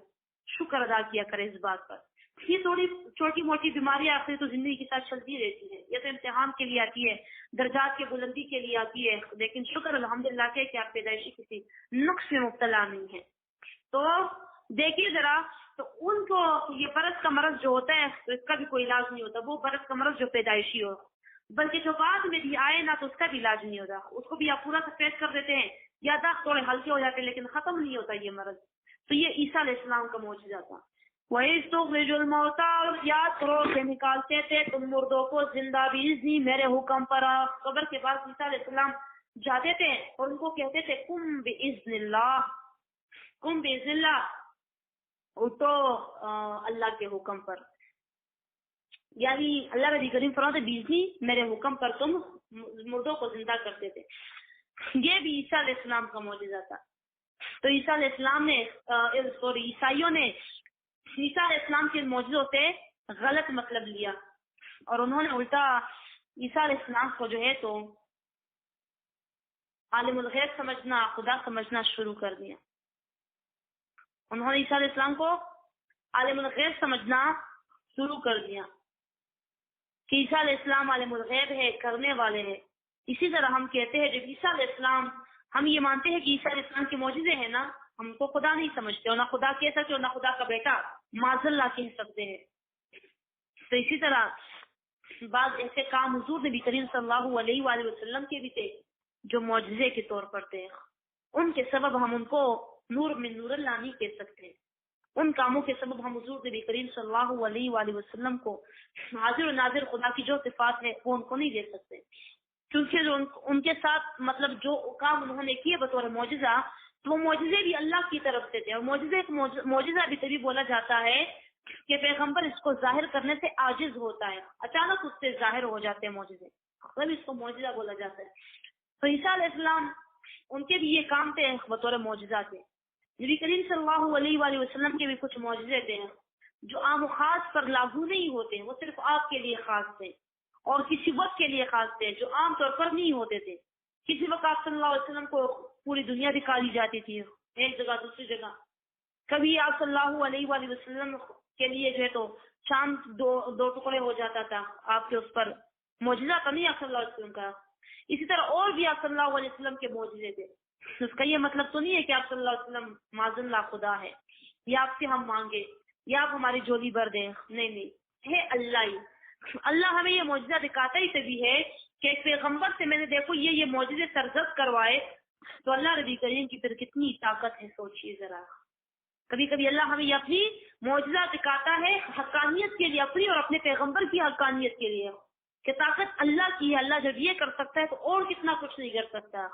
شکر ادا کیا کرے اس بات پر۔ یہ تھوڑی چھوٹی موٹی بیماریاں آخر تو زندگی کے ساتھ چلتی رہتی ہے، یہ تو امتحان کے لیے آتی ہے، درجات کی بلندی کے لیے آتی ہے، لیکن شکر الحمدللہ کہ آپ پیدائشی کسی نقص میں مبتلا نہیں ہے۔ تو دیکھیے ذرا، تو ان کو یہ برس کا مرض جو ہوتا ہے تو اس کا بھی کوئی علاج نہیں ہوتا، وہ برس کا مرض جو پیدائشی ہو، بلکہ جو بعد میں بھی آئے نا تو اس کا بھی علاج نہیں ہوتا، اس کو بھی آپ پورا سفید کر دیتے ہیں، یادداشت تھوڑے ہلکے ہو جاتے ہیں لیکن ختم نہیں ہوتا یہ مرض۔ تو یہ عیسیٰ علیہ السلام کا معجزہ تھا۔ وَإِذْ تُخْرِجُ الْمَوْتَىٰ، اور یاد کرو کہ نکالتے تھے تم مردوں کو زندہ بِإِذْنِی، میرے حکم پر۔ قبر کے پاس عیسیٰ علیہ السلام جاتے تھے اور ان کو کہتے تھے قُم بِإِذْنِ اللَّهِ، قُم بِإِذْنِ اللَّهِ، اٹھو اللہ کے حکم پر، یعنی اللہ ربی کریم فرماتے بِإِذْنِی، میرے حکم پر تم مردوں کو زندہ کرتے تھے۔ یہ بھی عیسیٰ علیہ السلام کا معجزہ تھا۔ تو عیسیٰ علیہ السلام نے عیسائیوں نے عیسیٰ علیہ السلام کے معجزوں سے غلط مطلب لیا اور انہوں نے الٹا عیسیٰ علیہ السلام کو جو ہے تو عالم الغیب سمجھنا، خدا سمجھنا شروع کر دیا۔ انہوں نے عیسیٰ علیہ السلام کو عالم الغیب سمجھنا شروع کر دیا کہ عیسیٰ علیہ السلام عالم الغیب ہے، کرنے والے ہیں۔ اسی طرح ہم کہتے ہیں جب عیسیٰ علیہ السلام، ہم یہ مانتے ہیں کہ عیسیٰ علیہ السلام کے معجزے ہیں نا، ہم کو خدا نہیں سمجھتے اور نہ خدا کہہ سکتے اور نہ خدا کا بیٹا معاذ اللہ کہہ سکتے ہیں۔ تو اسی طرح بعض ایسے کام حضور نبی کریم صلی اللہ علیہ وآلہ وسلم کے بھی تھے جو معجزے کے طور پر تھے، ان کے سبب ہم ان کو نور من نور اللہ نہیں کہہ سکتے، ان کاموں کے سبب ہم حضور نبی کریم صلی اللہ علیہ وآلہ وسلم کو حاضر و ناظر خدا کی جو صفات ہے وہ ان کو نہیں دے سکتے، کیونکہ جو ان کے ساتھ مطلب جو کام انہوں نے کیے بطور معجزہ، تو وہ معجزے بھی اللہ کی طرف سے تھے، اور معجزہ بھی تبھی بولا جاتا ہے کہ پیغمبر اس کو ظاہر کرنے سے عاجز ہوتا ہے، اچانک اس سے ظاہر ہو جاتے ہیں معجزے، تبھی اس کو معجزہ بولا جاتا ہے۔ تو عیسیٰ علیہ السلام ان کے بھی یہ کام تھے بطور معجزہ تھے۔ نبی کریم صلی اللہ علیہ وآلہ وسلم کے بھی کچھ معجزے تھے جو عام و خاص پر لاگو نہیں ہوتے، وہ صرف آپ کے لیے خاص تھے اور کسی وقت کے لیے خاص تھے جو عام طور پر نہیں ہوتے تھے۔ کسی وقت آپ صلی اللہ علیہ وسلم کو پوری دنیا دکھا دی جاتی تھی، ایک جگہ دوسری جگہ، کبھی آپ صلی اللہ علیہ وآلہ وسلم کے لیے جو ہے تو چاند دو ٹکڑے ہو جاتا تھا، آپ کے اس پر معجزہ تو نہیں آپ صلی اللہ علیہ وسلم کا۔ اسی طرح اور بھی آپ صلی اللہ علیہ وسلم کے معجزے تھے۔ اس کا یہ مطلب تو نہیں ہے کہ آپ صلی اللہ علیہ وسلم معاذ اللہ خدا ہے یا آپ سے ہم مانگے یا آپ ہماری جھولی بھر دیں، نہیں، ہے اللہ ہی۔ اللہ ہمیں یہ معجزہ دکھاتا ہی تبھی ہے کہ ایک پیغمبر سے میں نے دیکھو یہ معجزے سرزد کروائے، تو اللہ ربی کریم کی پھر کتنی طاقت ہے، سوچیے ذرا۔ کبھی کبھی اللہ ہمیں یہ اپنی معجزہ دکھاتا ہے حقانیت کے لیے، اپنی اور اپنے پیغمبر کی حقانیت کے لیے، کہ طاقت اللہ کی ہے، اللہ جب یہ کر سکتا ہے تو اور کتنا کچھ نہیں کر سکتا،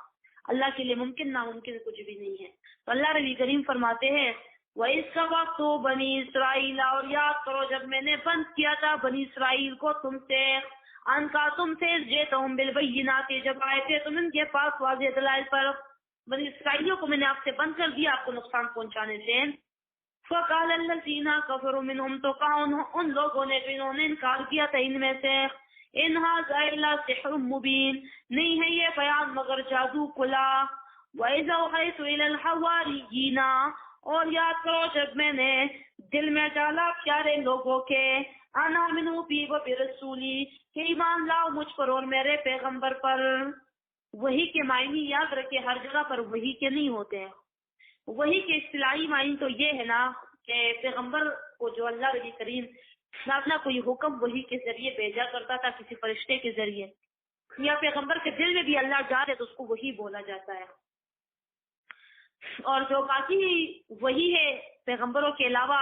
اللہ کے لیے ممکن ناممکن کچھ بھی نہیں ہے۔ تو اللہ ربی کریم فرماتے ہیں وَإِذْ وَقْتُ بنی اسرائیل، اور یاد کرو جب میں نے بند کیا تھا بنی اسرائیل کو تم سے، ان کا تم سے جئتہم بالبینات، جب آئے تھے تم ان کے پاس واضح دلائل پر، بنی اسرائیلیوں کو میں نے آپ سے بند کر دیا آپ کو نقصان پہنچانے سے۔ فَقَالَ الَّذِينَ كَفَرُوا مِنْهُمْ، تو کہا ان لوگوں نے جنہوں نے انکار کیا تھا ان میں سے، ان هذا الا سحر مبین، نہیں ہے یہ بیان مگر جادو کھلا۔ وَإِذَا أَوْحَيْتُ إِلَى الْحَوَارِيِّينَ، اور یاد کرو جب میں نے دل میں ڈالا پیارے لوگوں کے، أَنْ آمِنُوا بِي وَبِرَسُولِي، کہ ایمان لاؤ مجھ پر اور میرے پیغمبر پر۔ وحی کے معنی یاد رکھے ہر جگہ پر وحی کے نہیں ہوتے ہیں، وحی کے اصطلاحی معنی تو یہ ہے نا کہ پیغمبر کو جو اللہ ربی کریم اپنا کوئی حکم وحی کے ذریعے بھیجا کرتا تھا کسی فرشتے کے ذریعے، یا پیغمبر کے دل میں بھی اللہ جاتے تو اس کو وہی بولا جاتا ہے. اور جو باقی وہی ہے پیغمبروں کے علاوہ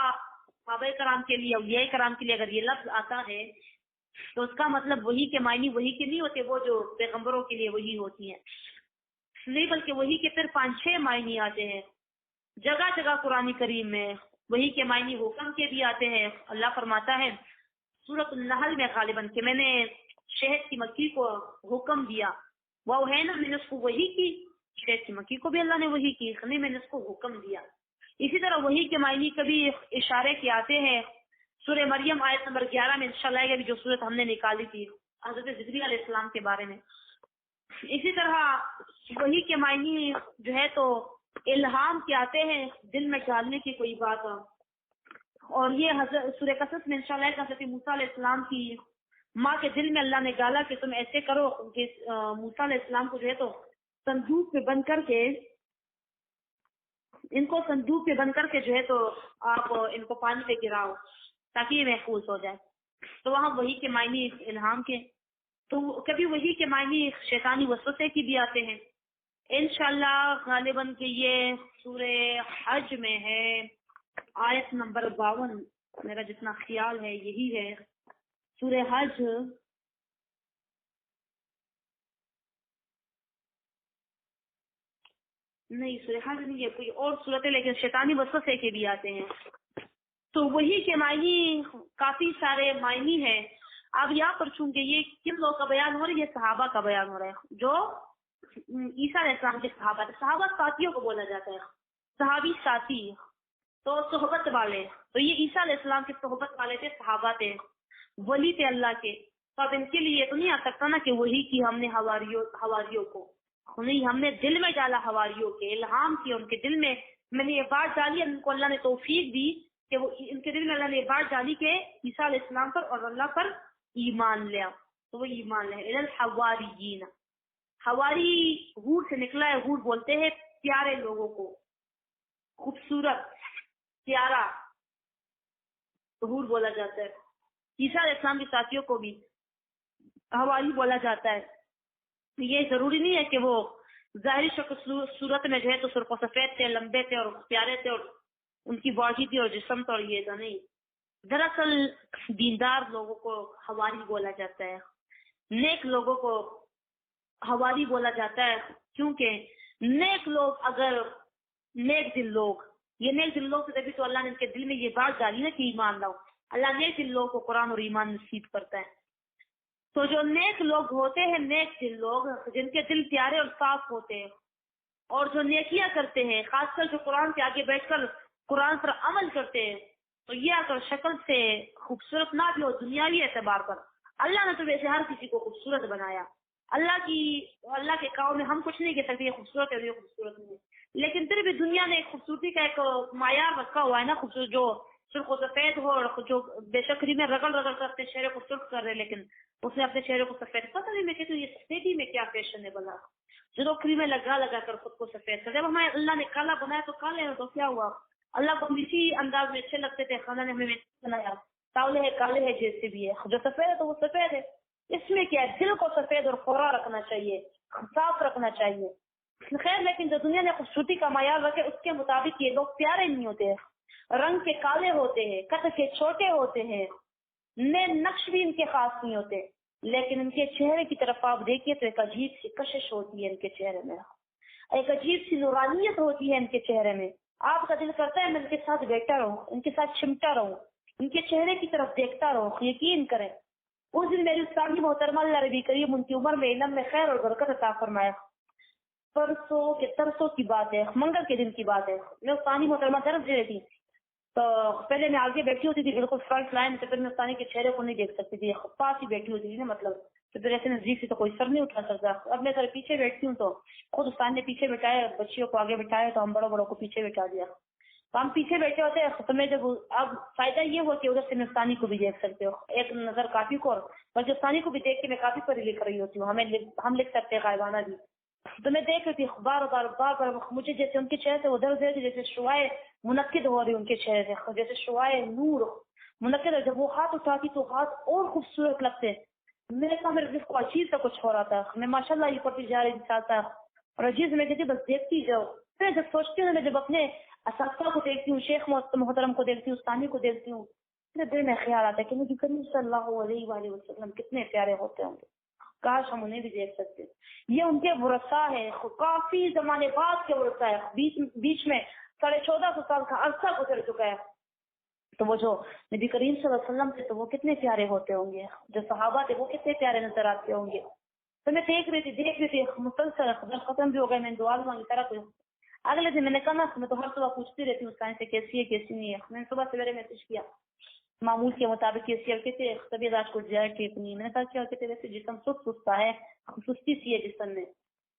صحابہ کرام کے لیے، اولیاء کرام کے لیے اگر یہ لفظ آتا ہے تو اس کا مطلب وہی کے معنی وہی کے نہیں ہوتے، وہ جو پیغمبروں کے لیے وہی ہوتی ہیں نہیں، بلکہ وہی کے پھر 5-6 معنی آتے ہیں. جگہ جگہ قرآن کریم میں وہی کے معنی حکم کے بھی آتے ہیں. اللہ فرماتا ہے سورۃ النحل میں غالباً کہ میں نے شہد کی مکھی کو حکم دیا، وہ ہے نا میں نے اس کو وہی کی، شہد کی مکھی کو بھی اللہ نے وہی کی، نہیں میں نے اس کو حکم دیا. اسی طرح وہی کے معنی کبھی اشارے کے آتے ہیں. سورہ مریم آیت نمبر 11 میں انشاءاللہ آئے گا، جو سورت ہم نے نکالی تھی حضرت جبریل علیہ السلام کے بارے میں. اسی طرح وہی کے معنی جو ہے تو الہام کے آتے ہیں، دل میں ڈالنے کی کوئی بات. اور یہ حضرت سورہ قصص میں انشاءاللہ حضرت موسیٰ علیہ السلام کی ماں کے دل میں اللہ نے ڈالا کہ تم ایسے کرو کہ موسیٰ علیہ السلام کو جو ہے تو صندوق پہ بند کر کے ان کو صندوق پہ بند کر کے جو ہے تو آپ ان کو پانی پہ گراؤ تاکہ یہ محفوظ ہو جائے. تو وہاں وہی کے معنی الہام کے، تو کبھی وہی کے معنی شیطانی وسوسے کی بھی آتے ہیں. انشاءاللہ غالباً کہ یہ سورہ حج میں ہے، آیت نمبر 52 میرا جتنا خیال ہے یہی ہے. سورہ حج نہیں، سورہ حج نہیں ہے، کوئی اور صورت ہے لیکن شیطانی وسوسے کے بھی آتے ہیں. تو وہی کے معنی کافی سارے معنی ہیں. اب یہاں پر چونکہ یہ کن لوگوں کا بیان ہو رہا ہے، یہ صحابہ کا بیان ہو رہا ہے جو عیسیٰ علیہ السلام کے صحابہ ساتھیوں کو بولا جاتا ہے. صحابی ساتھی تو صحبت والے، تو یہ عیسیٰ علیہ السلام کے صحبت والے تھے، صحابہ تھے، ولی تھے اللہ کے. تو اب ان کے لیے تو نہیں آ سکتا نا کہ وہی کی ہم نے حواریوں کو نہیں، ہم نے دل میں ڈالا، حواریوں کے الہام کیا، ان کے دل میں نے یہ بات ڈالی، ان کو اللہ نے توفیق دی کہ وہ ان کے دل میں اللہ نے یہ بات ڈالی کہ عیسیٰ علیہ السلام پر اور اللہ پر ایمان لیا، تو وہ ایمان لے. الحواریین، حواری ہور سے نکلا ہے، ہور بولتے ہیں پیارے لوگوں کو، خوبصورت پیارا، تو ہور بولا جاتا ہے. عیسیٰ علیہ السلام کے ساتھیوں کو بھی حواری بولا جاتا ہے. یہ ضروری نہیں ہے کہ وہ ظاہری شکل صورت میں جو ہے تو سرخ و سفید تھے، لمبے تھے اور پیارے تھے اور ان کی باڈی تھی اور جسم تو، اور یہ تھا نہیں. دراصل دیندار لوگوں کو حواری بولا جاتا ہے، نیک لوگوں کو حواری بولا جاتا ہے، کیونکہ نیک لوگ اگر نیک دل لوگ، یہ نیک دل لوگ تبھی تو اللہ نے ان کے دل میں یہ بات ڈالی نا کہ ایمان لاؤ. اللہ نیک دل لوگوں کو قرآن اور ایمان نصیب کرتا ہے. تو جو نیک لوگ ہوتے ہیں، نیک دل لوگ جن کے دل پیارے اور صاف ہوتے ہیں اور جو نیکیاں کرتے ہیں، خاص کر جو قرآن کے آگے بیٹھ کر قرآن پر عمل کرتے ہیں، تو یہ اگر شکل سے خوبصورت نہ بھی ہو دنیاوی اعتبار پر، اللہ نے تو ویسے ہر کسی کو خوبصورت بنایا. اللہ کے کام میں ہم کچھ نہیں کہہ سکتے یہ خوبصورت ہے یہ خوبصورت نہیں، لیکن پھر بھی دنیا نے ایک خوبصورتی کا ایک معیار رکھا ہوا ہے نا، خوبصورت جو سرخ و سفید ہو اور جو بے شکری میں رگڑ کر اپنے چہرے کو سرخ کر رہے، لیکن اس نے اپنے چہرے کو سفید پتہ نہیں. میں کہتی ہوں یہ سفیدی میں کیا فیشن ہے بلا، جو کریمیں لگا کر خود کو سفید کر. جب ہمیں اللہ نے کالا بنایا تو کالے تو کیا ہوا، اللہ کو اسی انداز میں اچھے لگتے تھے، خدا نے ہمیں بنایا تاولے ہے کالے ہے جیسے بھی ہے، جو سفید ہے تو وہ سفید ہے. اس میں کیا ہے، دل کو سفید اور کوڑا رکھنا چاہیے، صاف رکھنا چاہیے. خیر لیکن جو دنیا نے خوبصورتی کا معیار رکھے اس کے مطابق یہ لوگ پیارے نہیں ہوتے، رنگ کے کالے ہوتے ہیں، قد کے چھوٹے ہوتے ہیں، نقش بھی ان کے خاص نہیں ہوتے، لیکن ان کے چہرے کی طرف آپ دیکھیے تو ایک عجیب سی کشش ہوتی ہے ان کے چہرے میں، ایک عجیب سی نورانیت ہوتی ہے ان کے چہرے میں. آپ کا دل کرتا ہے میں ان کے ساتھ بیٹھا رہوں، ان کے ساتھ چمٹا رہوں، ان کے چہرے کی طرف دیکھتا رہوں. یقین کریں اس دن میری استاد محترمہ اللہ ربی کریم ان کی عمر میں علم میں خیر اور برکت عطا فرمایا. ترسوں کی بات ہے، منگل کے دن کی بات ہے، میں استانی محترمہ درس دے رہی تھی تو پہلے میں آگے بیٹھی ہوتی تھی بالکل فرنٹ لائن سے، پھر میں استانی کے چہرے کو نہیں دیکھ سکتی تھی، پاس ہی بیٹھی ہوتی تھی نا، مطلب تو پھر ایسے نزدیک سے تو کوئی سر نہیں اٹھا سکتا. اب میں ذرا پیچھے بیٹھتی ہوں تو خود استاد نے پیچھے بٹھایا، بچیوں کو آگے بٹھایا تو ہم بڑوں کو پیچھے بٹھا دیا. تو ہم پیچھے بیٹھے ہوتے ہیں تو میں جب اب فائدہ یہ ہوا کہ ادھر سے میں استانی کو بھی دیکھ سکتے ہو، ایک نظر کافی کو، اور جو استانی کو بھی دیکھ کے میں کافی پر لکھ رہی ہوتی ہوں، ہم لکھ سکتے ہیں غائبانہ بھی. تو میں دیکھ رہی تھی بار بار مجھے جیسے ان کے چہرے سے وہ درد ہے جیسے شعائیں منعقد ہو رہی ان کے چہرے سے، جیسے شعائیں نور منعقد ہے. جب وہ ہاتھ اٹھاتی تو ہاتھ اور خوبصورت لگتے، میں نے کہا میرے دل کو عجیب سا کچھ ہو رہا تھا، میں ماشاء اللہ یہ پڑھتی جا رہی تھا اور عجیب میں کہتی بس دیکھتی جاؤ. پھر جب سوچتی ہوں میں جب اپنے اساتذہ کو دیکھتی ہوں، شیخ محترم کو دیکھتی ہوں، ثانی کو دیکھتی ہوں، میرے دل میں خیال آتا ہے کہ نبی کریم صلی اللہ علیہ وآلہ وسلم کتنے پیارے ہوتے ہوں گے، کاش ہم انہیں بھی دیکھ سکتے. یہ ان کے ورثہ ہے، کافی زمانے بعد کے ورثہ ہے، بیچ میں 1450 سال کا عرصہ گزر چکا ہے. تو وہ جو نبی کریم صلی اللہ علیہ وسلم تھے تو وہ کتنے پیارے ہوتے ہوں گے، جو صحابہ تھے وہ کتنے پیارے نظر آتے ہوں گے. تو میں دیکھ رہی تھی مسلسل ختم بھی ہو گئے، میں نے دعا مانگی طرح کوئی. اگلے دن میں نے کہا نا میں تو ہر صبح پوچھتی رہتی ہوں اس سے کیسی ہے کیسی نہیں ہے. میں نے صبح سویرے میسج کیا معمول کے مطابق کیسی ہے، کہتے طبیعت آج کچھ جائے ٹھیک نہیں. میں نے کہا کیا کہتے ویسے جسم سستا ہے، سستی سی ہے جسم میں.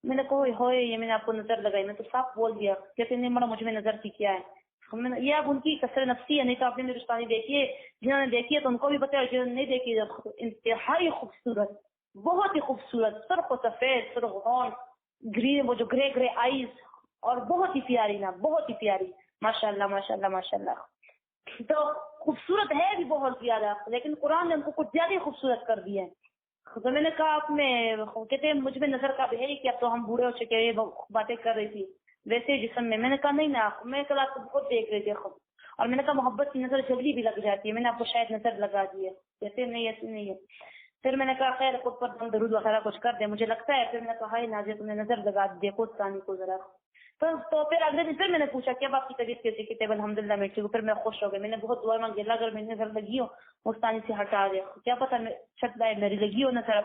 میں نے کہا ہوئے یہ میں نے آپ کو نظر لگائی، میں تو صاف بول دیا. کہتے نہیں مرا مجھ میں نظر کی کیا ہے. یہ اب ان کی کثر نفسی ہے، نہیں تو آپ نے ہندوستانی دیکھی ہے، جنہوں نے دیکھی ہے تو ان کو بھی بتایا، جنہوں نے نہیں دیکھی انتہائی خوبصورت، بہت ہی خوبصورت، سرخ و سفید، سرخ ہون، گرین، وہ جو گرے گرے آئیز، اور بہت ہی پیاری نا، بہت ہی پیاری، ماشاء اللہ ماشاء اللہ ماشاء اللہ. تو خوبصورت ہے بھی بہت زیادہ، لیکن قرآن نے ان کو کچھ زیادہ خوبصورت کر دیا ہے. تو میں نے کہا آپ میں کہتے ہیں مجھ میں نظر کا بھی ہے کہ اب تو ہم بوڑھے ہو چکے، یہ باتیں کر رہی تھی ویسے جسم میں نے کہا نہیں نا، میں کل آپ کو بہت دیکھ رہی تھی خود، اور میں نے کہا محبت کی نظر جلدی بھی لگ جاتی ہے، میں نے آپ کو شاید نظر لگا دی ہے. کہتے نہیں ایسی نہیں ہے. پھر میں نے کہا خیر خود پر درود وغیرہ کچھ کر دے مجھے لگتا ہے. پھر میں نے کہا نازیہ تم نے نظر لگا دی، دیکھو ثانی کو ذرا. تو پھر اگلے دن پھر میں نے پوچھا کہ اب آپ کی طبیعت کیسی؟ کہتے الحمدللہ میں ٹھیک ہوں. پھر میں خوش ہو گئی، میں نے بہت دعا مانگی اللہ اگر میری نظر لگی ہو اس ثانی سے ہٹا دے، کیا پتہ چھٹ لائے میری لگی ہو نظر.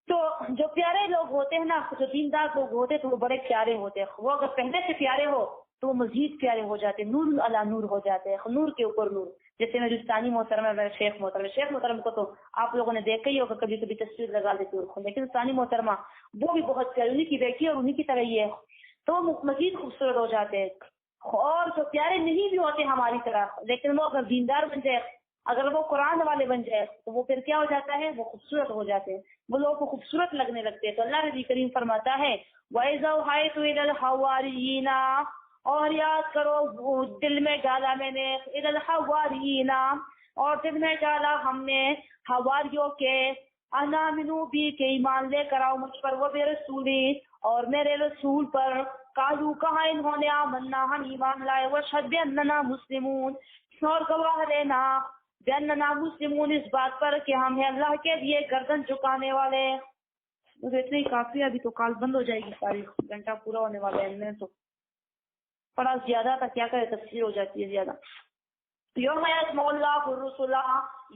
تو جو پیارے لوگ ہوتے ہیں نا، جو دیندار لوگ ہوتے ہیں تو وہ بڑے پیارے ہوتے ہیں. وہ اگر پہلے سے پیارے ہو تو وہ مزید پیارے ہو جاتے ہیں، نور علی نور ہو جاتے ہیں، نور کے اوپر نور. جیسے میری ثانی محترم ہے، میرے شیخ محترم کو تو آپ لوگوں نے دیکھا ہی ہوگا، کبھی کبھی تصویر لگا دیتی ہوں، لیکن ثانی محترمہ وہ بھی بہت پیاری، انہیں کی بیٹی اور انہیں کی طرح ہی ہے، تو وہ مزید خوبصورت ہو جاتے ہیں. اور جو پیارے نہیں بھی ہوتے ہماری طرح، لیکن وہ اگر دیندار بن جائے، اگر وہ قرآن والے بن جائے تو وہ پھر کیا ہو جاتا ہے، وہ خوبصورت ہو جاتے ہیں، وہ لوگوں کو خوبصورت لگنے لگتے ہیں. تو اللہ نبی کریم فرماتا ہے وَإِذَا أَوْحَيْتُ إِلَى الْحَوَارِيِّينَ، اور یاد کرو دل میں ڈالا میں نے، إِلَى الْحَوَارِيِّينَ، اور دل میں ڈالا ہم نے حواریوں کے، آمنوا بی کہ ایمان لے کر آؤ مجھ پر، وہ میرے رسولی اور میرے رسول پر. قالوا کہا انہوں نے آمنا ہم ایمان لائے، واشہد بأننا مسلمون، اور گواہ لینا بأننا مسلمون اس بات پر کہ ہم ہیں اللہ کے لیے گردن جھکانے والے. مجھے اتنا ہی کافی ہے، ابھی تو کال بند ہو جائے گی ساری، گھنٹہ پورا ہونے والا ہے. میں تو پڑا زیادہ تھا، کیا کرے تفسیر ہو جاتی ہے زیادہ. یوم یجمع اللہ الرسل،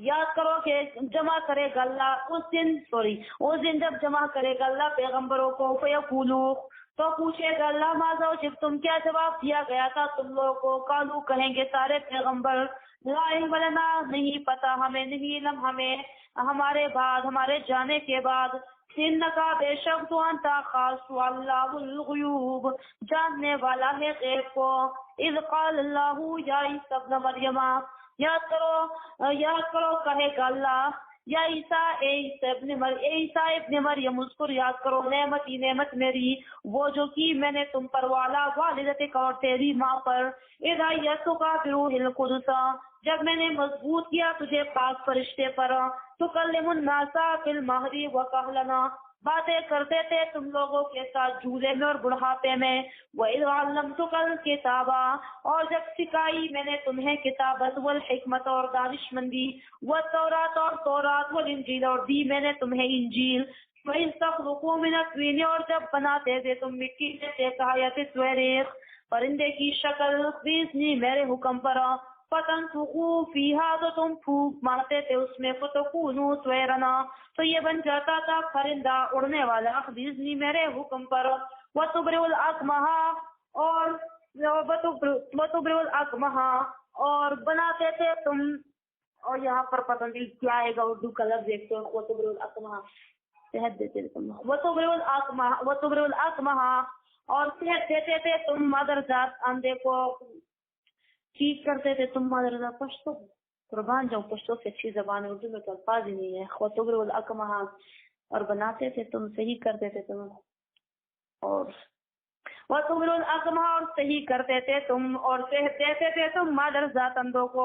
یاد کرو کہ جمع کرے گا اللہ اس دن جب جمع کرے گا اللہ پیغمبروں کو، فیقولو تو پوچھے گا اللہ ماذا اجبتم، تم کیا جواب دیا گیا تھا تم لوگوں کو. قالو کہیں گے سارے پیغمبر لا علم لنا، نہیں پتا ہمیں، نہیں علم ہمیں ہمارے بعد، ہمارے جانے کے بعد. انکا بے شک تو انتا خاص اللہ الغیوب، جاننے والا ہے غیب کو. اذ قال اللہ یا عیسی ابن مریم، یاد کرو کہے گا اللہ یا عیسیٰ ابن مریم، اذکر یاد کرو نعمت میری، وہ جو کی میں نے تم پر، والا والدتک اور تیری ماں پر، اذا یسوع بروح القدس، جب میں نے مضبوط کیا تجھے پاک فرشتے پر، تکلم الناس فی المہد وکہلا، باتیں کرتے تھے تم لوگوں کے ساتھ جھولے میں اور بڑھاپے میں. وَإِذْ عَلَّمْتُكَ الْكِتَابَ، اور جب سکھائی میں نے تمہیں کتابت، والحکمت اور دانش مندی، والتورات اور تورات، والانجیل اور دی میں نے تمہیں انجیل. وَإِذْ تَخْلُقُونَ مِنَ الطِّينِ، اور جب بناتے تھے تم مٹی میں سے کہایت سویریخ، پرندے کی شکل، بِإِذْنِی میرے حکم پر، فَتَنفُخُوا فِیہا، تو تم پھونک مارتے تھے اس میں، فَتَکُونُوا طَیْرًا، تو یہ بن جاتا تھا پرندہ اڑنے والا، بِإِذْنِی میرے حکم پر. وَتُبْرِئُ الْأَکْمَحَ، وَتُبْرِئُ الْأَکْمَحَ، اور بناتے تھے تم، اور یہاں پر پتہ نہیں کیا آئے گا اردو کا لفظ دیکھتے ہو، وَتُبْرِئُ الْأَکْمَحَ صحت دیتے تم، وَتُبْرِئُ الْأَکْمَحَ، اور صحت دیتے تھے تم مادرزاد اندھے کو، ٹھیک کرتے تھے تم مادرزاد. پشتو قربان جاؤ، پشتو سے اچھی زبان ہے، اردو میں تو الفاظ ہی نہیں ہے. وَتُبْرِئُ الْأَکْمَحَ، اور بناتے تھے تم، صحیح کرتے تھے تم، اور وَتُبْرِئُ الْأَکْمَحَ، اور صحیح کرتے تھے تم، اور صحت دیتے تھے تم مادرزاد اندھوں کو.